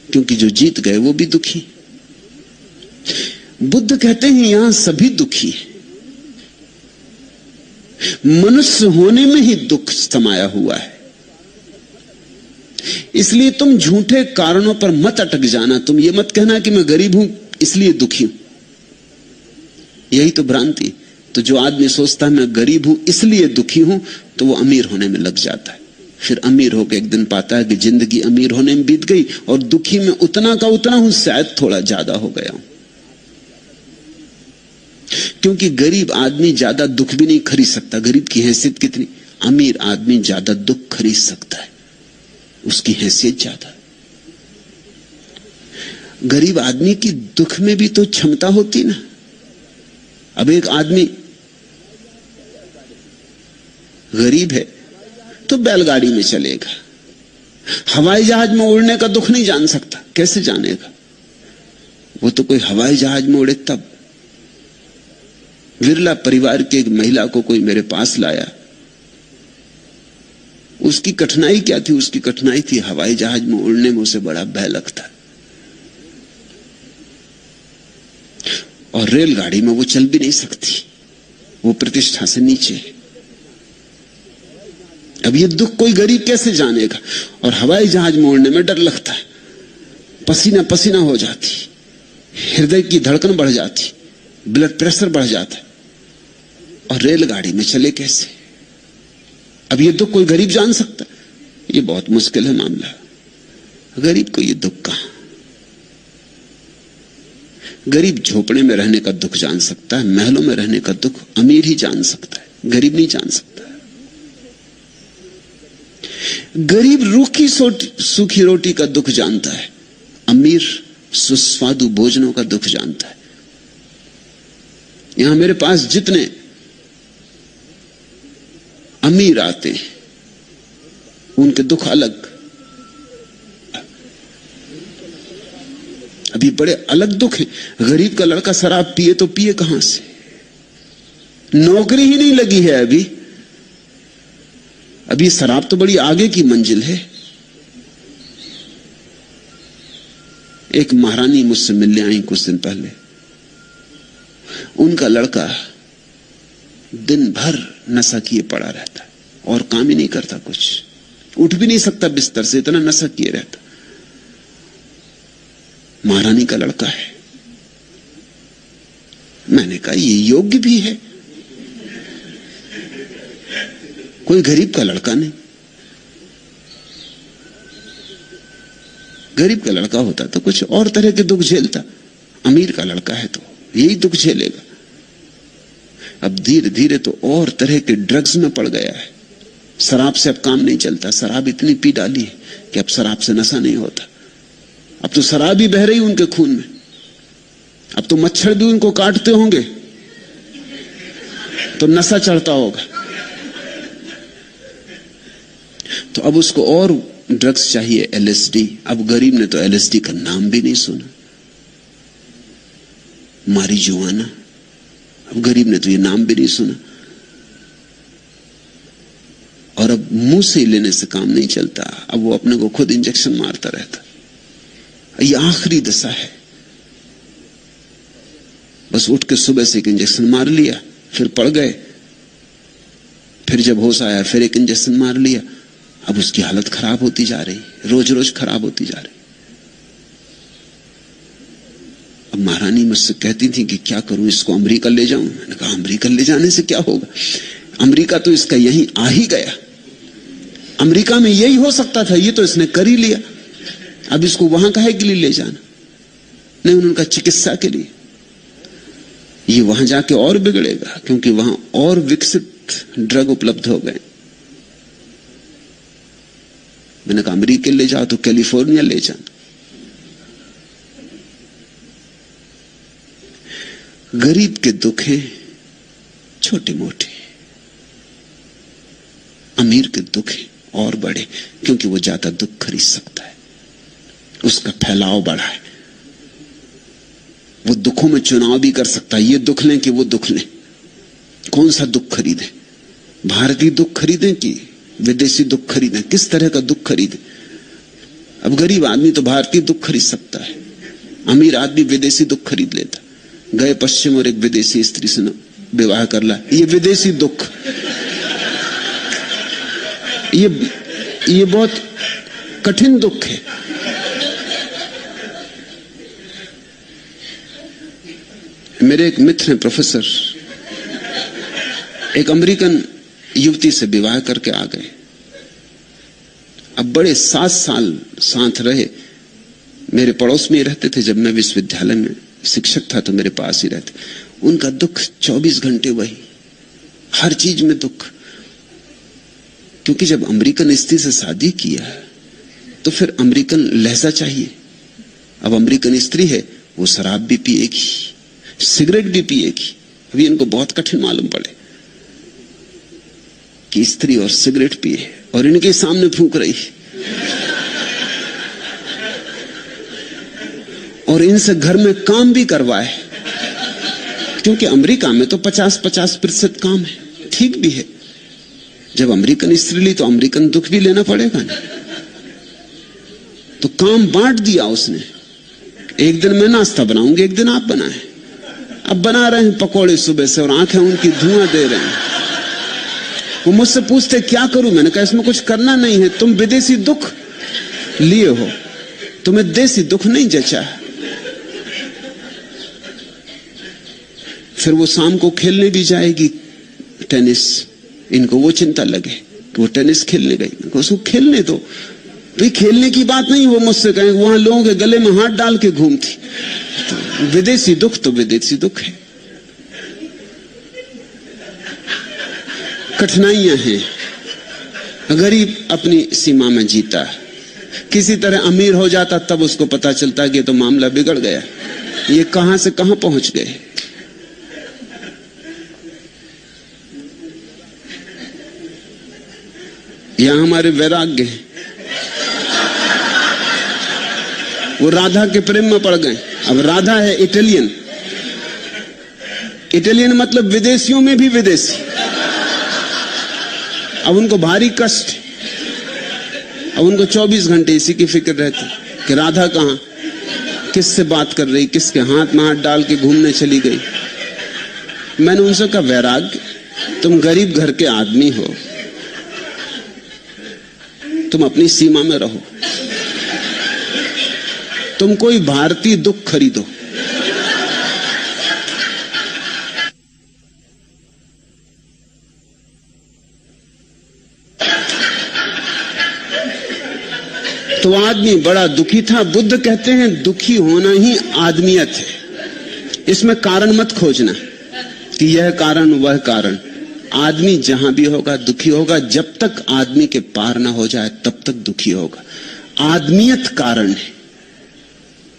क्योंकि जो जीत गए वो भी दुखी। बुद्ध कहते हैं यहां सभी दुखी हैं, मनुष्य होने में ही दुख समाया हुआ है। इसलिए तुम झूठे कारणों पर मत अटक जाना। तुम ये मत कहना कि मैं गरीब हूं इसलिए दुखी हूं, यही तो भ्रांति। तो जो आदमी सोचता है मैं गरीब हूं इसलिए दुखी हूं, तो वो अमीर होने में लग जाता है। फिर अमीर होकर एक दिन पाता है कि जिंदगी अमीर होने में बीत गई और दुखी में उतना का उतना हूं, शायद थोड़ा ज्यादा हो गया हूं। क्योंकि गरीब आदमी ज्यादा दुख भी नहीं खरीद सकता। गरीब की हैसियत कितनी, अमीर आदमी ज्यादा दुख खरीद सकता है, उसकी हैसियत ज्यादा। गरीब आदमी की दुख में भी तो क्षमता होती ना। अब एक आदमी गरीब है तो बैलगाड़ी में चलेगा, हवाई जहाज में उड़ने का दुख नहीं जान सकता, कैसे जानेगा? वो तो कोई हवाई जहाज में उड़े तब। विरला परिवार की एक महिला को कोई मेरे पास लाया, उसकी कठिनाई क्या थी? उसकी कठिनाई थी हवाई जहाज में उड़ने में उसे बड़ा भय लगता, और रेलगाड़ी में वो चल भी नहीं सकती। वो प्रतिष्ठा से नीचे है। अब ये दुख कोई गरीब कैसे जानेगा? और हवाई जहाज मोड़ने में डर लगता है, पसीना पसीना हो जाती, हृदय की धड़कन बढ़ जाती, ब्लड प्रेशर बढ़ जाता है, और रेलगाड़ी में चले कैसे? अब ये दुख कोई गरीब जान सकता? ये बहुत मुश्किल है मामला। गरीब को ये दुख कहां? गरीब झोपड़े में रहने का दुख जान सकता है, महलों में रहने का दुख अमीर ही जान सकता है, गरीब नहीं जान सकता। गरीब रूखी सूखी रोटी का दुख जानता है, अमीर सुस्वादु भोजनों का दुख जानता है। यहां मेरे पास जितने अमीर आते हैं उनके दुख अलग, अभी बड़े अलग दुख है। गरीब का लड़का शराब पिए तो पिए कहां से? नौकरी ही नहीं लगी है अभी शराब तो बड़ी आगे की मंजिल है। एक महारानी मुझसे मिलने आई कुछ दिन पहले, उनका लड़का दिन भर नशा किए पड़ा रहता है और काम ही नहीं करता, कुछ उठ भी नहीं सकता बिस्तर से, इतना नशा किए रहता। महारानी का लड़का है। मैंने कहा ये योग्य भी है, कोई गरीब का लड़का नहीं। गरीब का लड़का होता तो कुछ और तरह के दुख झेलता, अमीर का लड़का है तो यही दुख झेलेगा। अब धीरे धीरे तो और तरह के ड्रग्स में पड़ गया है। शराब से अब काम नहीं चलता, शराब इतनी पी डाली है कि अब शराब से नशा नहीं होता। अब तो शराब ही बह रही उनके खून में, अब तो मच्छर भी उनको काटते होंगे तो नशा चढ़ता होगा। तो अब उसको और ड्रग्स चाहिए, एलएसडी। अब गरीब ने तो एलएसडी का नाम भी नहीं सुना, मारिजुआना। अब गरीब ने तो ये नाम भी नहीं सुना। और अब मुंह से लेने से काम नहीं चलता, अब वो अपने को खुद इंजेक्शन मारता रहता। ये आखिरी दशा है। बस उठ के सुबह से एक इंजेक्शन मार लिया, फिर पड़ गए, फिर जब होश आया फिर एक इंजेक्शन मार लिया। अब उसकी हालत खराब होती जा रही, रोज रोज खराब होती जा रही। अब महारानी मुझसे कहती थी कि क्या करूं, इसको अमेरिका ले जाऊं। मैंने कहा अमेरिका ले जाने से क्या होगा, अमेरिका तो इसका यहीं आ ही गया। अमेरिका में यही हो सकता था, ये तो इसने कर ही लिया। अब इसको वहां काहे के लिए ले जाना? नहीं, उनका चिकित्सा के लिए। ये वहां जाके और बिगड़ेगा, क्योंकि वहां और विकसित ड्रग उपलब्ध हो गए। मैंने कहा अमेरिका ले जाओ तो कैलिफोर्निया ले जाना। गरीब के दुख हैं छोटे मोटे, अमीर के दुख हैं और बड़े, क्योंकि वो ज्यादा दुख खरीद सकता है, उसका फैलाव बड़ा है। वो दुखों में चुनाव भी कर सकता है, ये दुख लें कि वो दुख लें। कौन सा दुख खरीदें? भारतीय दुख खरीदें कि विदेशी दुख खरीदें? किस तरह का दुख खरीदें? अब गरीब आदमी तो भारतीय दुख खरीद सकता है, अमीर आदमी विदेशी दुख खरीद लेता। गए पश्चिम और एक विदेशी स्त्री से विवाह कर ला, ये विदेशी दुख। ये बहुत कठिन दुख है। मेरे एक मित्र हैं प्रोफेसर, एक अमेरिकन युवती से विवाह करके आ गए। अब बड़े 7 साल साथ रहे, मेरे पड़ोस में ही रहते थे। जब मैं विश्वविद्यालय में शिक्षक था तो मेरे पास ही रहते। उनका दुख 24 घंटे वही, हर चीज में दुख। क्योंकि जब अमेरिकन स्त्री से शादी किया तो फिर अमेरिकन लहजा चाहिए। अब अमेरिकन स्त्री है, वो शराब भी पिएगी, सिगरेट भी पिएगी। अभी इनको बहुत कठिन मालूम पड़े कि स्त्री और सिगरेट पिए और इनके सामने फूंक रही, और इनसे घर में काम भी करवाए। क्योंकि अमेरिका में तो 50-50% काम है, ठीक भी है। जब अमेरिकन स्त्री ली तो अमेरिकन दुख भी लेना पड़ेगा ना। तो काम बांट दिया उसने, एक दिन मैं नाश्ता बनाऊंगी, एक दिन आप बनाएं। अब बना रहे हैं पकोड़े सुबह से और आंखें उनकी धुआं दे रहे हैं। वो मुझसे पूछते क्या करूं? मैंने कहा इसमें कुछ करना नहीं है, तुम विदेशी दुख लिए हो, तुम्हें देसी दुख नहीं जचा। फिर वो शाम को खेलने भी जाएगी टेनिस, इनको वो चिंता लगे कि वो टेनिस खेलने गई। उसको खेलने दो भाई, खेलने की बात नहीं। वो मुझसे कहें वहां लोगों के गले में हाथ डाल के घूमती। तो विदेशी दुख तो विदेशी दुख है। कठिनाइयां हैं। गरीब अपनी सीमा में जीता, किसी तरह अमीर हो जाता तब उसको पता चलता कि तो मामला बिगड़ गया, ये कहां से कहां पहुंच गए। यहां हमारे वैराग्य हैं, वो राधा के प्रेम में पड़ गए। अब राधा है इटालियन, इटालियन मतलब विदेशियों में भी विदेशी। अब उनको भारी कष्ट, अब उनको 24 घंटे इसी की फिक्र रहती कि राधा कहां, किससे बात कर रही, किसके हाथ में हाथ डाल के घूमने चली गई। मैंने उनसे कहा वैराग्य, तुम गरीब घर के आदमी हो, तुम अपनी सीमा में रहो, तुम कोई भारतीय दुख खरीदो। तो आदमी बड़ा दुखी था। बुद्ध कहते हैं दुखी होना ही आदमियत है, इसमें कारण मत खोजना कि यह कारण वह कारण। आदमी जहां भी होगा दुखी होगा, जब तक आदमी के पार ना हो जाए तब तक दुखी होगा। आदमियत कारण है,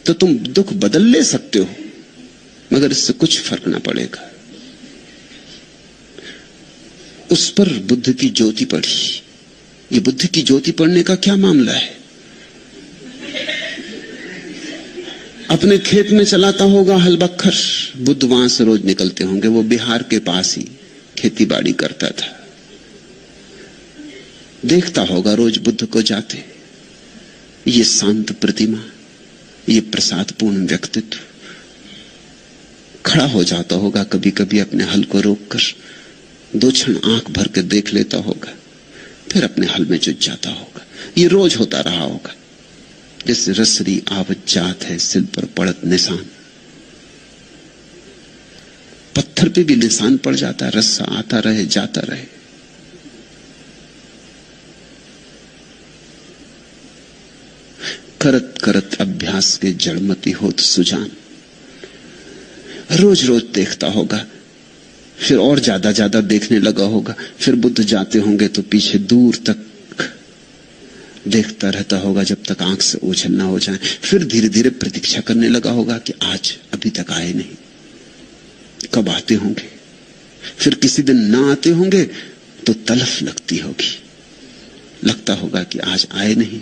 तो तुम दुख बदल ले सकते हो, मगर इससे कुछ फर्क ना पड़ेगा। उस पर बुद्ध की ज्योति पड़ी। ये बुद्ध की ज्योति पड़ने का क्या मामला है? अपने खेत में चलाता होगा हल बखर, बुद्ध वहां से रोज निकलते होंगे। वो बिहार के पास ही खेती बाड़ी करता था, देखता होगा रोज बुद्ध को जाते। ये शांत प्रतिमा, ये प्रसादपूर्ण व्यक्तित्व, खड़ा हो जाता होगा कभी कभी अपने हल को रोककर, 2 क्षण आंख भर के देख लेता होगा, फिर अपने हल में जुट जाता होगा। ये रोज होता रहा होगा। जैसे रसरी आवत जात है सिल पर पड़त निशान, पत्थर पे भी निशान पड़ जाता है, रस्सा आता रहे जाता रहे। करत करत अभ्यास के जड़मती होत सुजान। रोज रोज देखता होगा, फिर और ज्यादा ज्यादा देखने लगा होगा। फिर बुद्ध जाते होंगे तो पीछे दूर तक देखता रहता होगा जब तक आंख से ओझल ना हो जाए। फिर धीरे धीरे प्रतीक्षा करने लगा होगा कि आज अभी तक आए नहीं, कब आते होंगे। फिर किसी दिन ना आते होंगे तो तलफ लगती होगी, लगता होगा कि आज आए नहीं।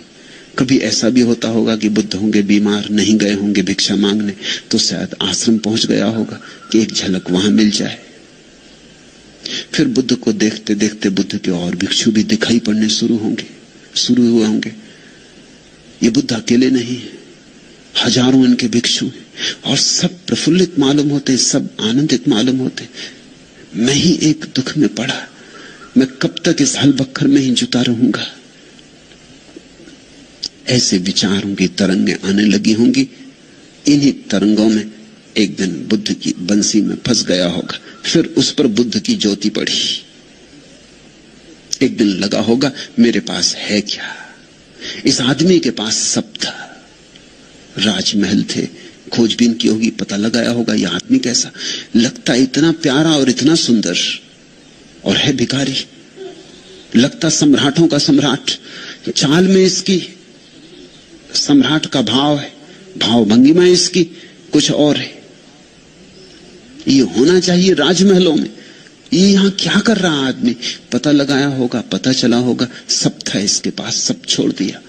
कभी ऐसा भी होता होगा कि बुद्ध होंगे बीमार, नहीं गए होंगे भिक्षा मांगने, तो शायद आश्रम पहुंच गया होगा कि एक झलक वहां मिल जाए। फिर बुद्ध को देखते देखते बुद्ध के और भिक्षु भी दिखाई पड़ने शुरू हुए होंगे। ये बुद्ध अकेले नहीं है, हजारों इनके भिक्षु हैं, और सब प्रफुल्लित मालूम होते, सब आनंदित मालूम होते। मैं ही एक दुख में पड़ा, मैं कब तक इस हल बखर में ही जुटा रहूंगा। ऐसे विचारों की तरंगें आने लगी होंगी। इन्हीं तरंगों में एक दिन बुद्ध की बंसी में फंस गया होगा, फिर उस पर बुद्ध की ज्योति पड़ी। एक दिन लगा होगा मेरे पास है क्या। इस आदमी के पास सब था, राजमहल थे, खोजबीन की होगी, पता लगाया होगा यह आदमी कैसा लगता, इतना प्यारा और इतना सुंदर, और है भिखारी, लगता सम्राटों का सम्राट। चाल में इसकी सम्राट का भाव है, भाव भंगिमा इसकी कुछ और है। ये होना चाहिए राजमहलों में, ये यहां क्या कर रहा आदमी। पता लगाया होगा, पता चला होगा सब था इसके पास, सब छोड़ दिया।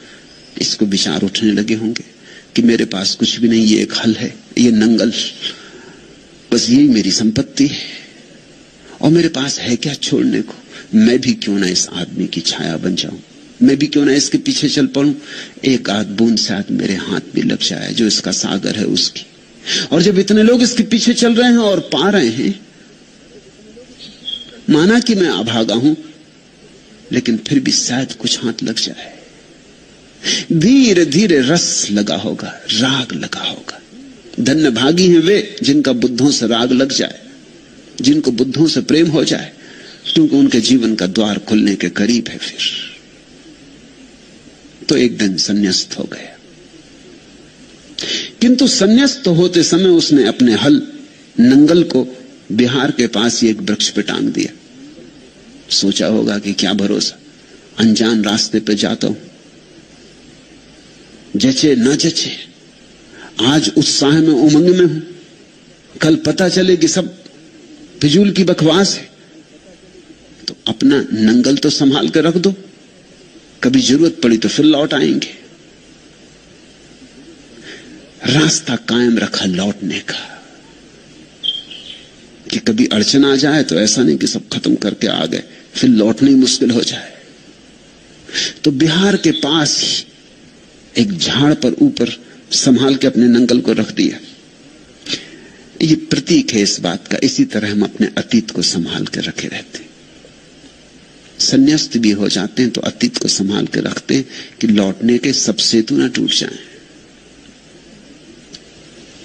इसको विचार उठने लगे होंगे कि मेरे पास कुछ भी नहीं, ये एक हल है, ये नंगल, बस यही मेरी संपत्ति है, और मेरे पास है क्या छोड़ने को। मैं भी क्यों ना इस आदमी की छाया बन जाऊं, मैं भी क्यों ना इसके पीछे चल पड़ूं। एक आध बूंद शायद मेरे हाथ भी लग जाए, जो इसका सागर है उसकी। और जब इतने लोग इसके पीछे चल रहे हैं और पा रहे हैं, माना कि मैं अभागा हूं, लेकिन फिर भी शायद कुछ हाथ लग जाए। धीरे धीरे रस लगा होगा, राग लगा होगा। धन्य भागी हैं वे जिनका बुद्धों से राग लग जाए, जिनको बुद्धों से प्रेम हो जाए, क्योंकि उनके जीवन का द्वार खुलने के करीब है। फिर तो एक दिन संन्यास्त हो गया, किंतु संन्यास्त होते समय उसने अपने हल नंगल को बिहार के पास ही एक वृक्ष पे टांग दिया। सोचा होगा कि क्या भरोसा, अनजान रास्ते पे जाता हूं, जचे न जचे, आज उत्साह में उमंग में हूं, कल पता चले कि सब फिजूल की बकवास है। तो अपना नंगल तो संभाल कर रख दो, कभी जरूरत पड़ी तो फिर लौट आएंगे। रास्ता कायम रखा लौटने का, कि कभी अड़चन आ जाए तो ऐसा नहीं कि सब खत्म करके आ गए, फिर लौटनी मुश्किल हो जाए। तो बिहार के पास ही एक झाड़ पर ऊपर संभाल के अपने नंगल को रख दिया। ये प्रतीक है इस बात का। इसी तरह हम अपने अतीत को संभाल के रखे रहते हैं। संन्यास्त भी हो जाते हैं तो अतीत को संभाल के रखते हैं कि लौटने के सब सेतु न टूट जाएं।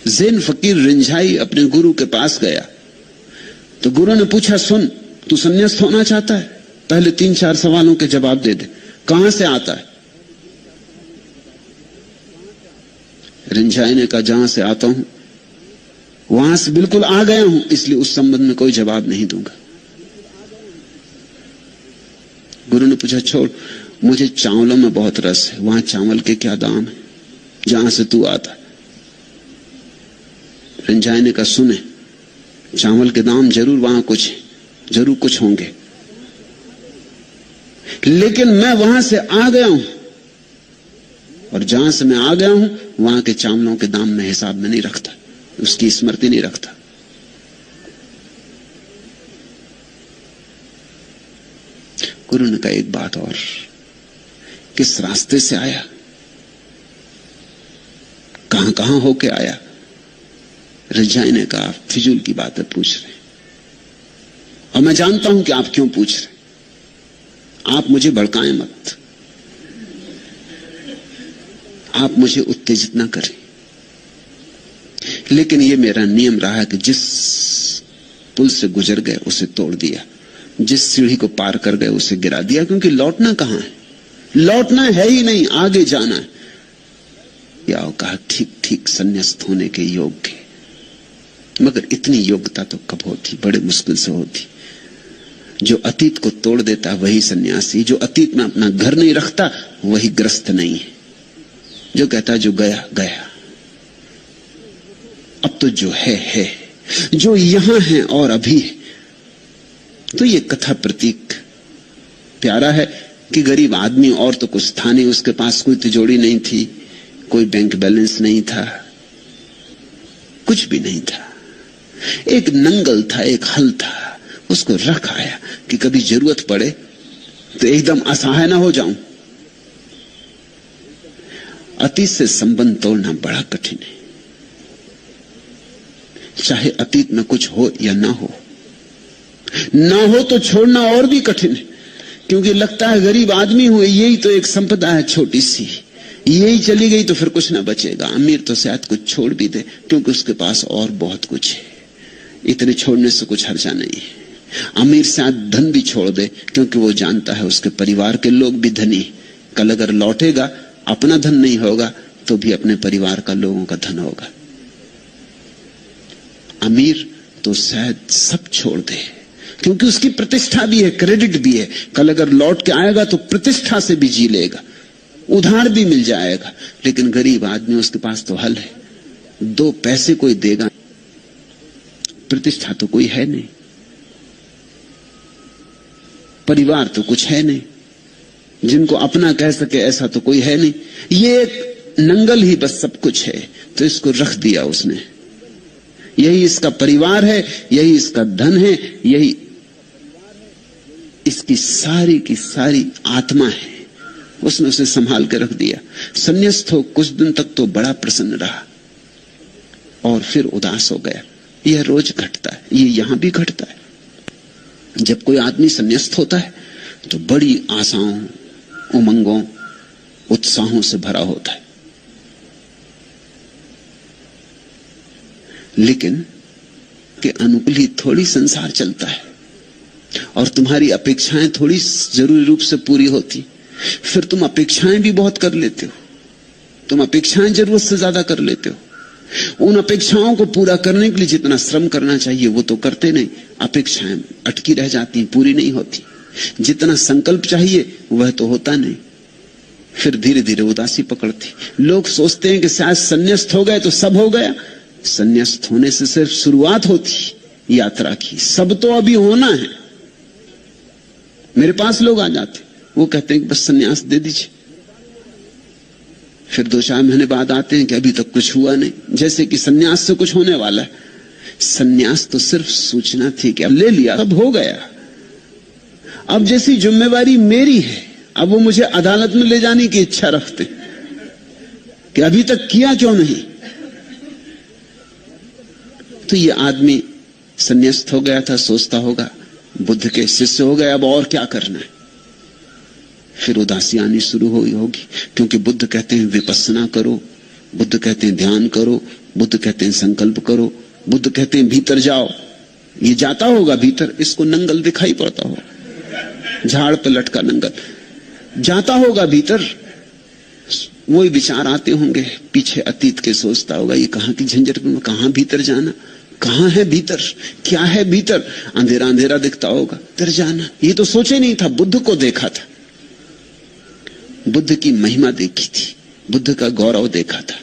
ज़ैन फकीर रिंझाई अपने गुरु के पास गया तो गुरु ने पूछा, सुन, तू संन्यास्त होना चाहता है? पहले 3-4 सवालों के जवाब दे दे। कहां से आता है? रिंझाई ने कहा, जहां से आता हूं वहां से बिल्कुल आ गया हूं, इसलिए उस संबंध में कोई जवाब नहीं दूंगा। गुरु ने पूछा, छोड़, मुझे चावलों में बहुत रस है, वहां चावल के क्या दाम है जहां से तू आता? रिंझाई ने कहा, सुने, चावल के दाम जरूर वहां कुछ है, जरूर कुछ होंगे, लेकिन मैं वहां से आ गया हूं और जहां से मैं आ गया हूं वहां के चावलों के दाम में हिसाब में नहीं रखता, उसकी स्मृति नहीं रखता। गुरु ने कहा, एक बात और, किस रास्ते से आया, कहां कहां होके आया? रिंझाई ने कहा, फिजूल की बातें पूछ रहे और मैं जानता हूं कि आप क्यों पूछ रहे। आप मुझे भड़काएं मत, आप मुझे उत्तेजित ना करें, लेकिन यह मेरा नियम रहा है कि जिस पुल से गुजर गए उसे तोड़ दिया, जिस सीढ़ी को पार कर गए उसे गिरा दिया, क्योंकि लौटना कहां है? लौटना है ही नहीं, आगे जाना है। या कहा, ठीक ठीक संन्यास्त होने के योग्य, मगर इतनी योग्यता तो कब होती? बड़े मुश्किल से होती। जो अतीत को तोड़ देता वही सन्यासी, जो अतीत में अपना घर नहीं रखता वही ग्रस्त नहीं है, जो कहता जो गया गया, अब तो जो है, जो यहां है और अभी है। तो ये कथा प्रतीक प्यारा है कि गरीब आदमी और तो कुछ था नहीं, उसके पास कोई तिजोरी नहीं थी, कोई बैंक बैलेंस नहीं था, कुछ भी नहीं था, एक नंगल था, एक हल था, उसको रख आया कि कभी जरूरत पड़े तो एकदम असहाय ना हो जाऊं। अतीत से संबंध तोड़ना बड़ा कठिन है, चाहे अतीत में कुछ हो या ना हो तो छोड़ना और भी कठिन है, क्योंकि लगता है गरीब आदमी हूं, यही तो एक संपदा है छोटी सी, यही चली गई तो फिर कुछ ना बचेगा। अमीर तो शायद कुछ छोड़ भी दे क्योंकि उसके पास और बहुत कुछ है, इतने छोड़ने से कुछ हर्जा नहीं है। अमीर शायद धन भी छोड़ दे क्योंकि वो जानता है उसके परिवार के लोग भी धनी, कल अगर लौटेगा अपना धन नहीं होगा तो भी अपने परिवार का लोगों का धन होगा। अमीर तो शायद सब छोड़ दे क्योंकि उसकी प्रतिष्ठा भी है, क्रेडिट भी है, कल अगर लौट के आएगा तो प्रतिष्ठा से भी जी लेगा, उधार भी मिल जाएगा। लेकिन गरीब आदमी, उसके पास तो हल है, 2 पैसे कोई देगा, प्रतिष्ठा तो कोई है नहीं, परिवार तो कुछ है नहीं, जिनको अपना कह सके ऐसा तो कोई है नहीं, ये एक नंगल ही बस सब कुछ है। तो इसको रख दिया उसने, यही इसका परिवार है, यही इसका धन है, यही इसकी सारी की सारी आत्मा है, उसने उसे संभाल के रख दिया। संन्यास्त हो कुछ दिन तक तो बड़ा प्रसन्न रहा, और फिर उदास हो गया। यह रोज घटता है, ये यहां भी घटता है। जब कोई आदमी संन्यास्त होता है तो बड़ी आशाओं, उमंगों, उत्साहों से भरा होता है, लेकिन के अनुकूल ही थोड़ी संसार चलता है और तुम्हारी अपेक्षाएं थोड़ी जरूरी रूप से पूरी होती। फिर तुम अपेक्षाएं भी बहुत कर लेते हो, तुम अपेक्षाएं जरूरत से ज्यादा कर लेते हो। उन अपेक्षाओं को पूरा करने के लिए जितना श्रम करना चाहिए वो तो करते नहीं, अपेक्षाएं अटकी रह जाती, पूरी नहीं होती। जितना संकल्प चाहिए वह तो होता नहीं, फिर धीरे धीरे उदासी पकड़ती। लोग सोचते हैं कि शायद संन्यास्त हो गए तो सब हो गया। संन्यास्त होने से सिर्फ शुरुआत होती यात्रा की, सब तो अभी होना है। मेरे पास लोग आ जाते, वो कहते हैं कि बस संन्यास दे दीजिए, फिर 2-4 महीने बाद आते हैं कि अभी तक कुछ हुआ नहीं, जैसे कि संन्यास से कुछ होने वाला है। संन्यास तो सिर्फ सूचना थी कि अब ले लिया, अब हो गया। अब जैसी जिम्मेवारी मेरी है, अब वो मुझे अदालत में ले जाने की इच्छा रखते कि अभी तक किया क्यों नहीं। तो ये आदमी संन्यास्त हो गया था, सोचता होगा बुद्ध के शिष्य हो गए, अब और क्या करना है। फिर उदासी आनी शुरू हुई होगी, क्योंकि बुद्ध कहते हैं विपस्सना करो, बुद्ध कहते हैं ध्यान करो, बुद्ध कहते हैं संकल्प करो, बुद्ध कहते हैं भीतर जाओ। ये जाता होगा भीतर, इसको नंगल दिखाई पड़ता होगा, झाड़ पे लटका नंगल जाता होगा भीतर। वही विचार आते होंगे, पीछे अतीत के सोचता होगा ये कहां की झंझट में, कहां भीतर जाना, कहां है भीतर, क्या है भीतर। अंधेरा अंधेरा दिखता होगा, भीतर जाना ये तो सोचे नहीं था। बुद्ध को देखा था, बुद्ध की महिमा देखी थी, बुद्ध का गौरव देखा था,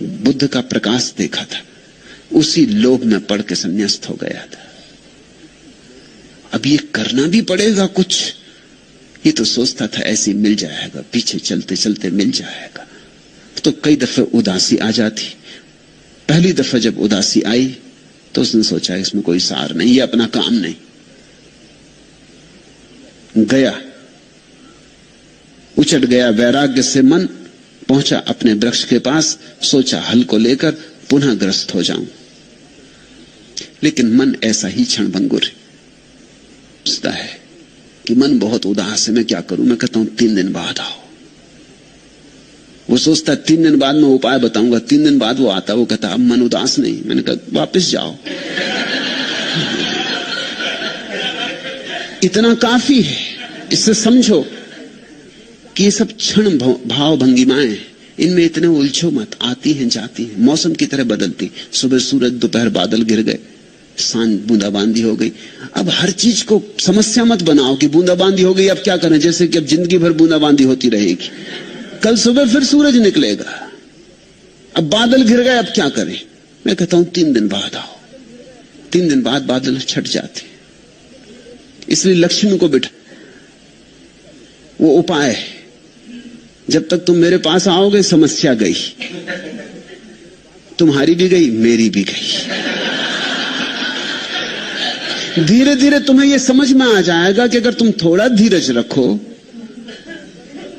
बुद्ध का प्रकाश देखा था, उसी लोभ में पड़ के संन्यास्त हो गया था। अब ये करना भी पड़ेगा कुछ, ये तो सोचता था ऐसे मिल जाएगा, पीछे चलते चलते मिल जाएगा। तो कई दफे उदासी आ जाती। पहली दफा जब उदासी आई तो उसने सोचा इसमें कोई सार नहीं, ये अपना काम नहीं। गया, उचट गया वैराग्य से मन, पहुंचा अपने वृक्ष के पास, सोचा हल को लेकर पुनः ग्रस्त हो जाऊं। लेकिन मन ऐसा ही क्षणभंगुर सोचता है कि मन बहुत उदास है, मैं क्या करूं। मैं कहता हूं 3 दिन बाद आओ। वो सोचता 3 दिन बाद मैं उपाय बताऊंगा। 3 दिन बाद वो आता, वो कहता अब मन उदास नहीं। मैंने कहा वापस जाओ, इतना काफी है। इससे समझो कि ये सब क्षण भाव भंगिमाएं, इनमें इतने उलझो मत। आती हैं जाती हैं, मौसम की तरह बदलती। सुबह सूरज, दोपहर बादल गिर गए, सांझ बूंदाबांदी हो गई। अब हर चीज को समस्या मत बनाओ कि बूंदाबांदी हो गई अब क्या करें, जैसे कि अब जिंदगी भर बूंदाबांदी होती रहेगी। कल सुबह फिर सूरज निकलेगा, अब बादल घिर गए अब क्या करें। मैं कहता हूं 3 दिन बाद आओ। 3 दिन बाद बादल छट जाते। इसलिए लक्ष्मी को बिठा, वो उपाय है। जब तक तुम मेरे पास आओगे समस्या गई, तुम्हारी भी गई, मेरी भी गई। धीरे धीरे तुम्हें यह समझ में आ जाएगा कि अगर तुम थोड़ा धीरज रखो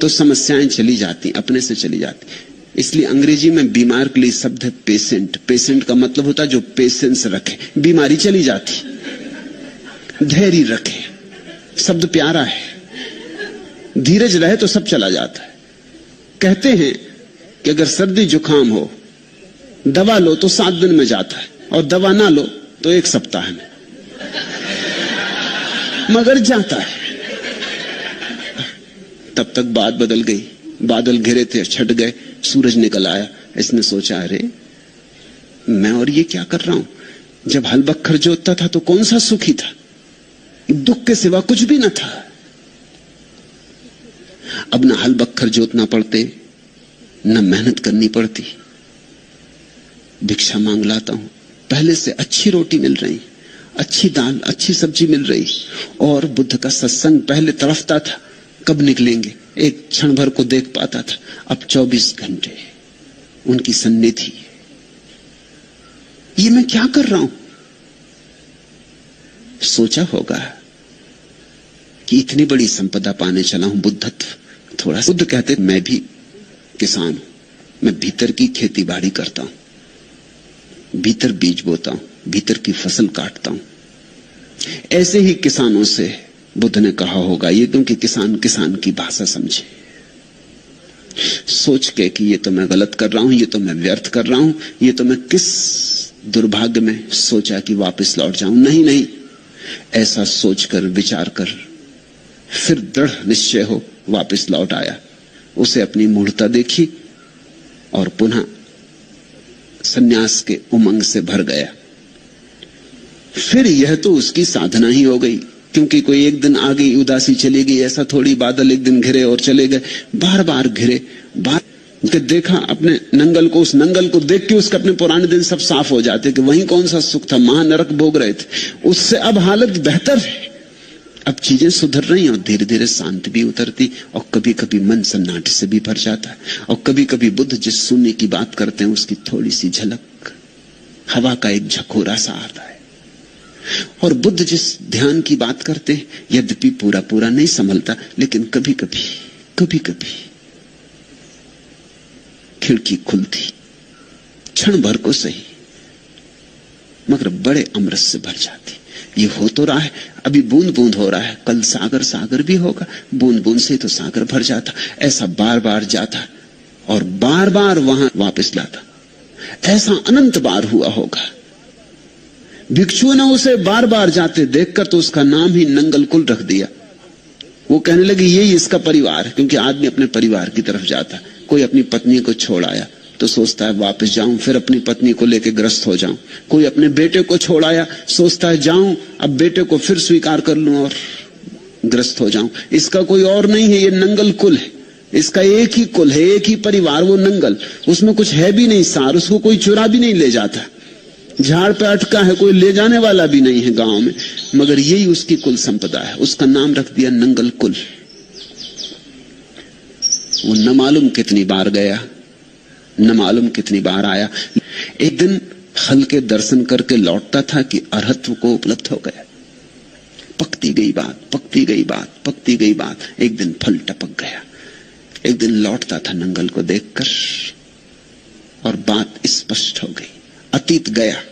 तो समस्याएं चली जाती, अपने से चली जाती। इसलिए अंग्रेजी में बीमार के लिए शब्द है पेशेंट। पेशेंट का मतलब होता है जो पेशेंस रखे, बीमारी चली जाती। धैर्य रखे, शब्द प्यारा है। धीरज रहे तो सब चला जाता है। कहते हैं कि अगर सर्दी जुकाम हो, दवा लो तो 7 दिन में जाता है, और दवा ना लो तो 1 सप्ताह में, मगर जाता है। तब तक बात बदल गई। बादल घिरे थे, छट गए, सूरज निकल आया। इसने सोचा अरे मैं और ये क्या कर रहा हूं। जब हल बखर जोतता था तो कौन सा सुखी था, दुख के सिवा कुछ भी न था। अब न हल बखर जोतना पड़ते, न मेहनत करनी पड़ती। भिक्षा मांग लाता हूं, पहले से अच्छी रोटी मिल रही, अच्छी दाल, अच्छी सब्जी मिल रही। और बुद्ध का सत्संग पहले तड़फता था कब निकलेंगे, एक क्षण भर को देख पाता था। अब 24 घंटे उनकी सन्निधि। ये मैं क्या कर रहा हूं। सोचा होगा कि इतनी बड़ी संपदा पाने चला हूं, बुद्धत्व। थोड़ा बुद्ध कहते मैं भी किसान हूं, मैं भीतर की खेती बाड़ी करता हूं, भीतर बीज बोता हूं, भीतर की फसल काटता हूं। ऐसे ही किसानों से बुद्ध ने कहा होगा ये, क्योंकि किसान किसान की भाषा समझे, सोच के कि ये तो मैं गलत कर रहा हूं, ये तो मैं व्यर्थ कर रहा हूं, ये तो मैं किस दुर्भाग्य में सोचा कि वापस लौट जाऊं। नहीं नहीं, ऐसा सोचकर विचार कर फिर दृढ़ निश्चय हो वापस लौट आया। उसे अपनी मूढ़ता देखी और पुनः सन्यास के उमंग से भर गया। फिर यह तो उसकी साधना ही हो गई, क्योंकि कोई एक दिन आ गई उदासी चली गई, ऐसा थोड़ी बादल एक दिन घिरे और चले गए, बार बार घिरे, बार देखा अपने नंगल को, उस नंगल को देख के उसके अपने पुराने दिन सब साफ हो जाते कि वहीं कौन सा सुख था, महानरक भोग रहे थे। उससे अब हालत बेहतर है, अब चीजें सुधर रही और धीरे धीरे शांति भी उतरती, और कभी कभी मन सन्नाटे से भी भर जाता है, और कभी कभी बुद्ध जिस शून्य की बात करते हैं उसकी थोड़ी सी झलक, हवा का एक झकोरा सा आता है। और बुद्ध जिस ध्यान की बात करते हैं, यद्यपि पूरा पूरा नहीं संभलता, लेकिन कभी कभी खिड़की खुलती, क्षण भर को सही, मगर बड़े अमृत से भर जाती। ये हो तो रहा है, अभी बूंद बूंद हो रहा है, कल सागर सागर भी होगा, बूंद बूंद से तो सागर भर जाता। ऐसा बार बार जाता और बार बार वहां वापस लाता, ऐसा अनंत बार हुआ होगा। भिक्षु ने उसे बार बार जाते देखकर तो उसका नाम ही नंगल कुल रख दिया। वो कहने लगे यही इसका परिवार है, क्योंकि आदमी अपने परिवार की तरफ जाता। कोई अपनी पत्नी को छोड़ आया तो सोचता है वापस जाऊं, फिर अपनी पत्नी को लेकर ग्रस्त हो जाऊं। कोई अपने बेटे को छोड़ आया, सोचता है जाऊं, अब बेटे को फिर स्वीकार कर लूं और ग्रस्त हो जाऊं। इसका कोई और नहीं है, ये नंगल कुल है, इसका एक ही कुल है, एक ही परिवार, वो नंगल। उसमें कुछ है भी नहीं सार, उसको कोई चुरा भी नहीं ले जाता, झाड़ पे अटका है, कोई ले जाने वाला भी नहीं है गांव में, मगर यही उसकी कुल संपदा है। उसका नाम रख दिया नंगल कुल। वो न मालूम कितनी बार गया, न मालूम कितनी बार आया। एक दिन हल्के दर्शन करके लौटता था कि अरहत्व को उपलब्ध हो गया। पकती गई बात, पकती गई बात, पकती गई बात, एक दिन फल टपक गया। एक दिन लौटता था नंगल को देखकर और बात स्पष्ट हो गई। अतीत गया,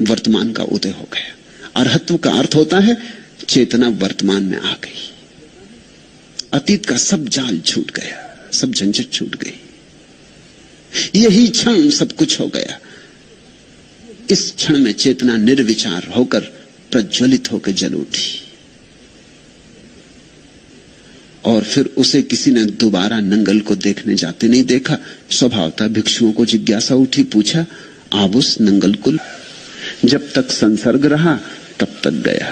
वर्तमान का उदय हो गया। अरहत्व का अर्थ होता है चेतना वर्तमान में आ गई, अतीत का सब जाल छूट गया, सब झंझट छूट गई। यही क्षण सब कुछ हो गया। इस क्षण में चेतना निर्विचार होकर प्रज्वलित होकर जल उठी, और फिर उसे किसी ने दोबारा नंगल को देखने जाते नहीं देखा। स्वभावतः भिक्षुओं को जिज्ञासा उठी, पूछा आप उस नंगल कुल? जब तक संसर्ग रहा तब तक गया,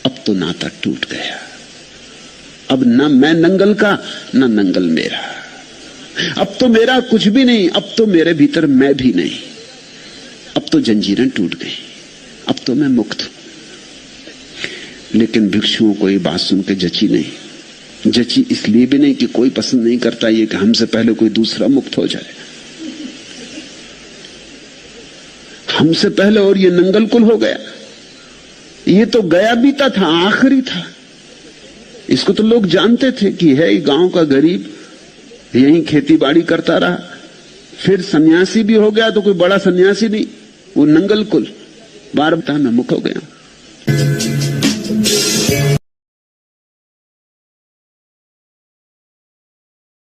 अब तो नाता टूट गया। अब न मैं नंगल का, न नंगल मेरा। अब तो मेरा कुछ भी नहीं, अब तो मेरे भीतर मैं भी नहीं। अब तो जंजीरें टूट गई, अब तो मैं मुक्त हूं। लेकिन भिक्षुओं को ये बात सुन के जची नहीं। जची इसलिए भी नहीं कि कोई पसंद नहीं करता ये कि हमसे पहले कोई दूसरा मुक्त हो जाए, हमसे पहले और ये नंगल कुल हो गया। ये तो गया बीता था, आखिरी था। इसको तो लोग जानते थे कि है गांव का गरीब, यहीं खेती बाड़ी करता रहा, फिर सन्यासी भी हो गया तो कोई बड़ा सन्यासी नहीं, वो नंगल कुल। बार बार मैं मुक्त हो गया।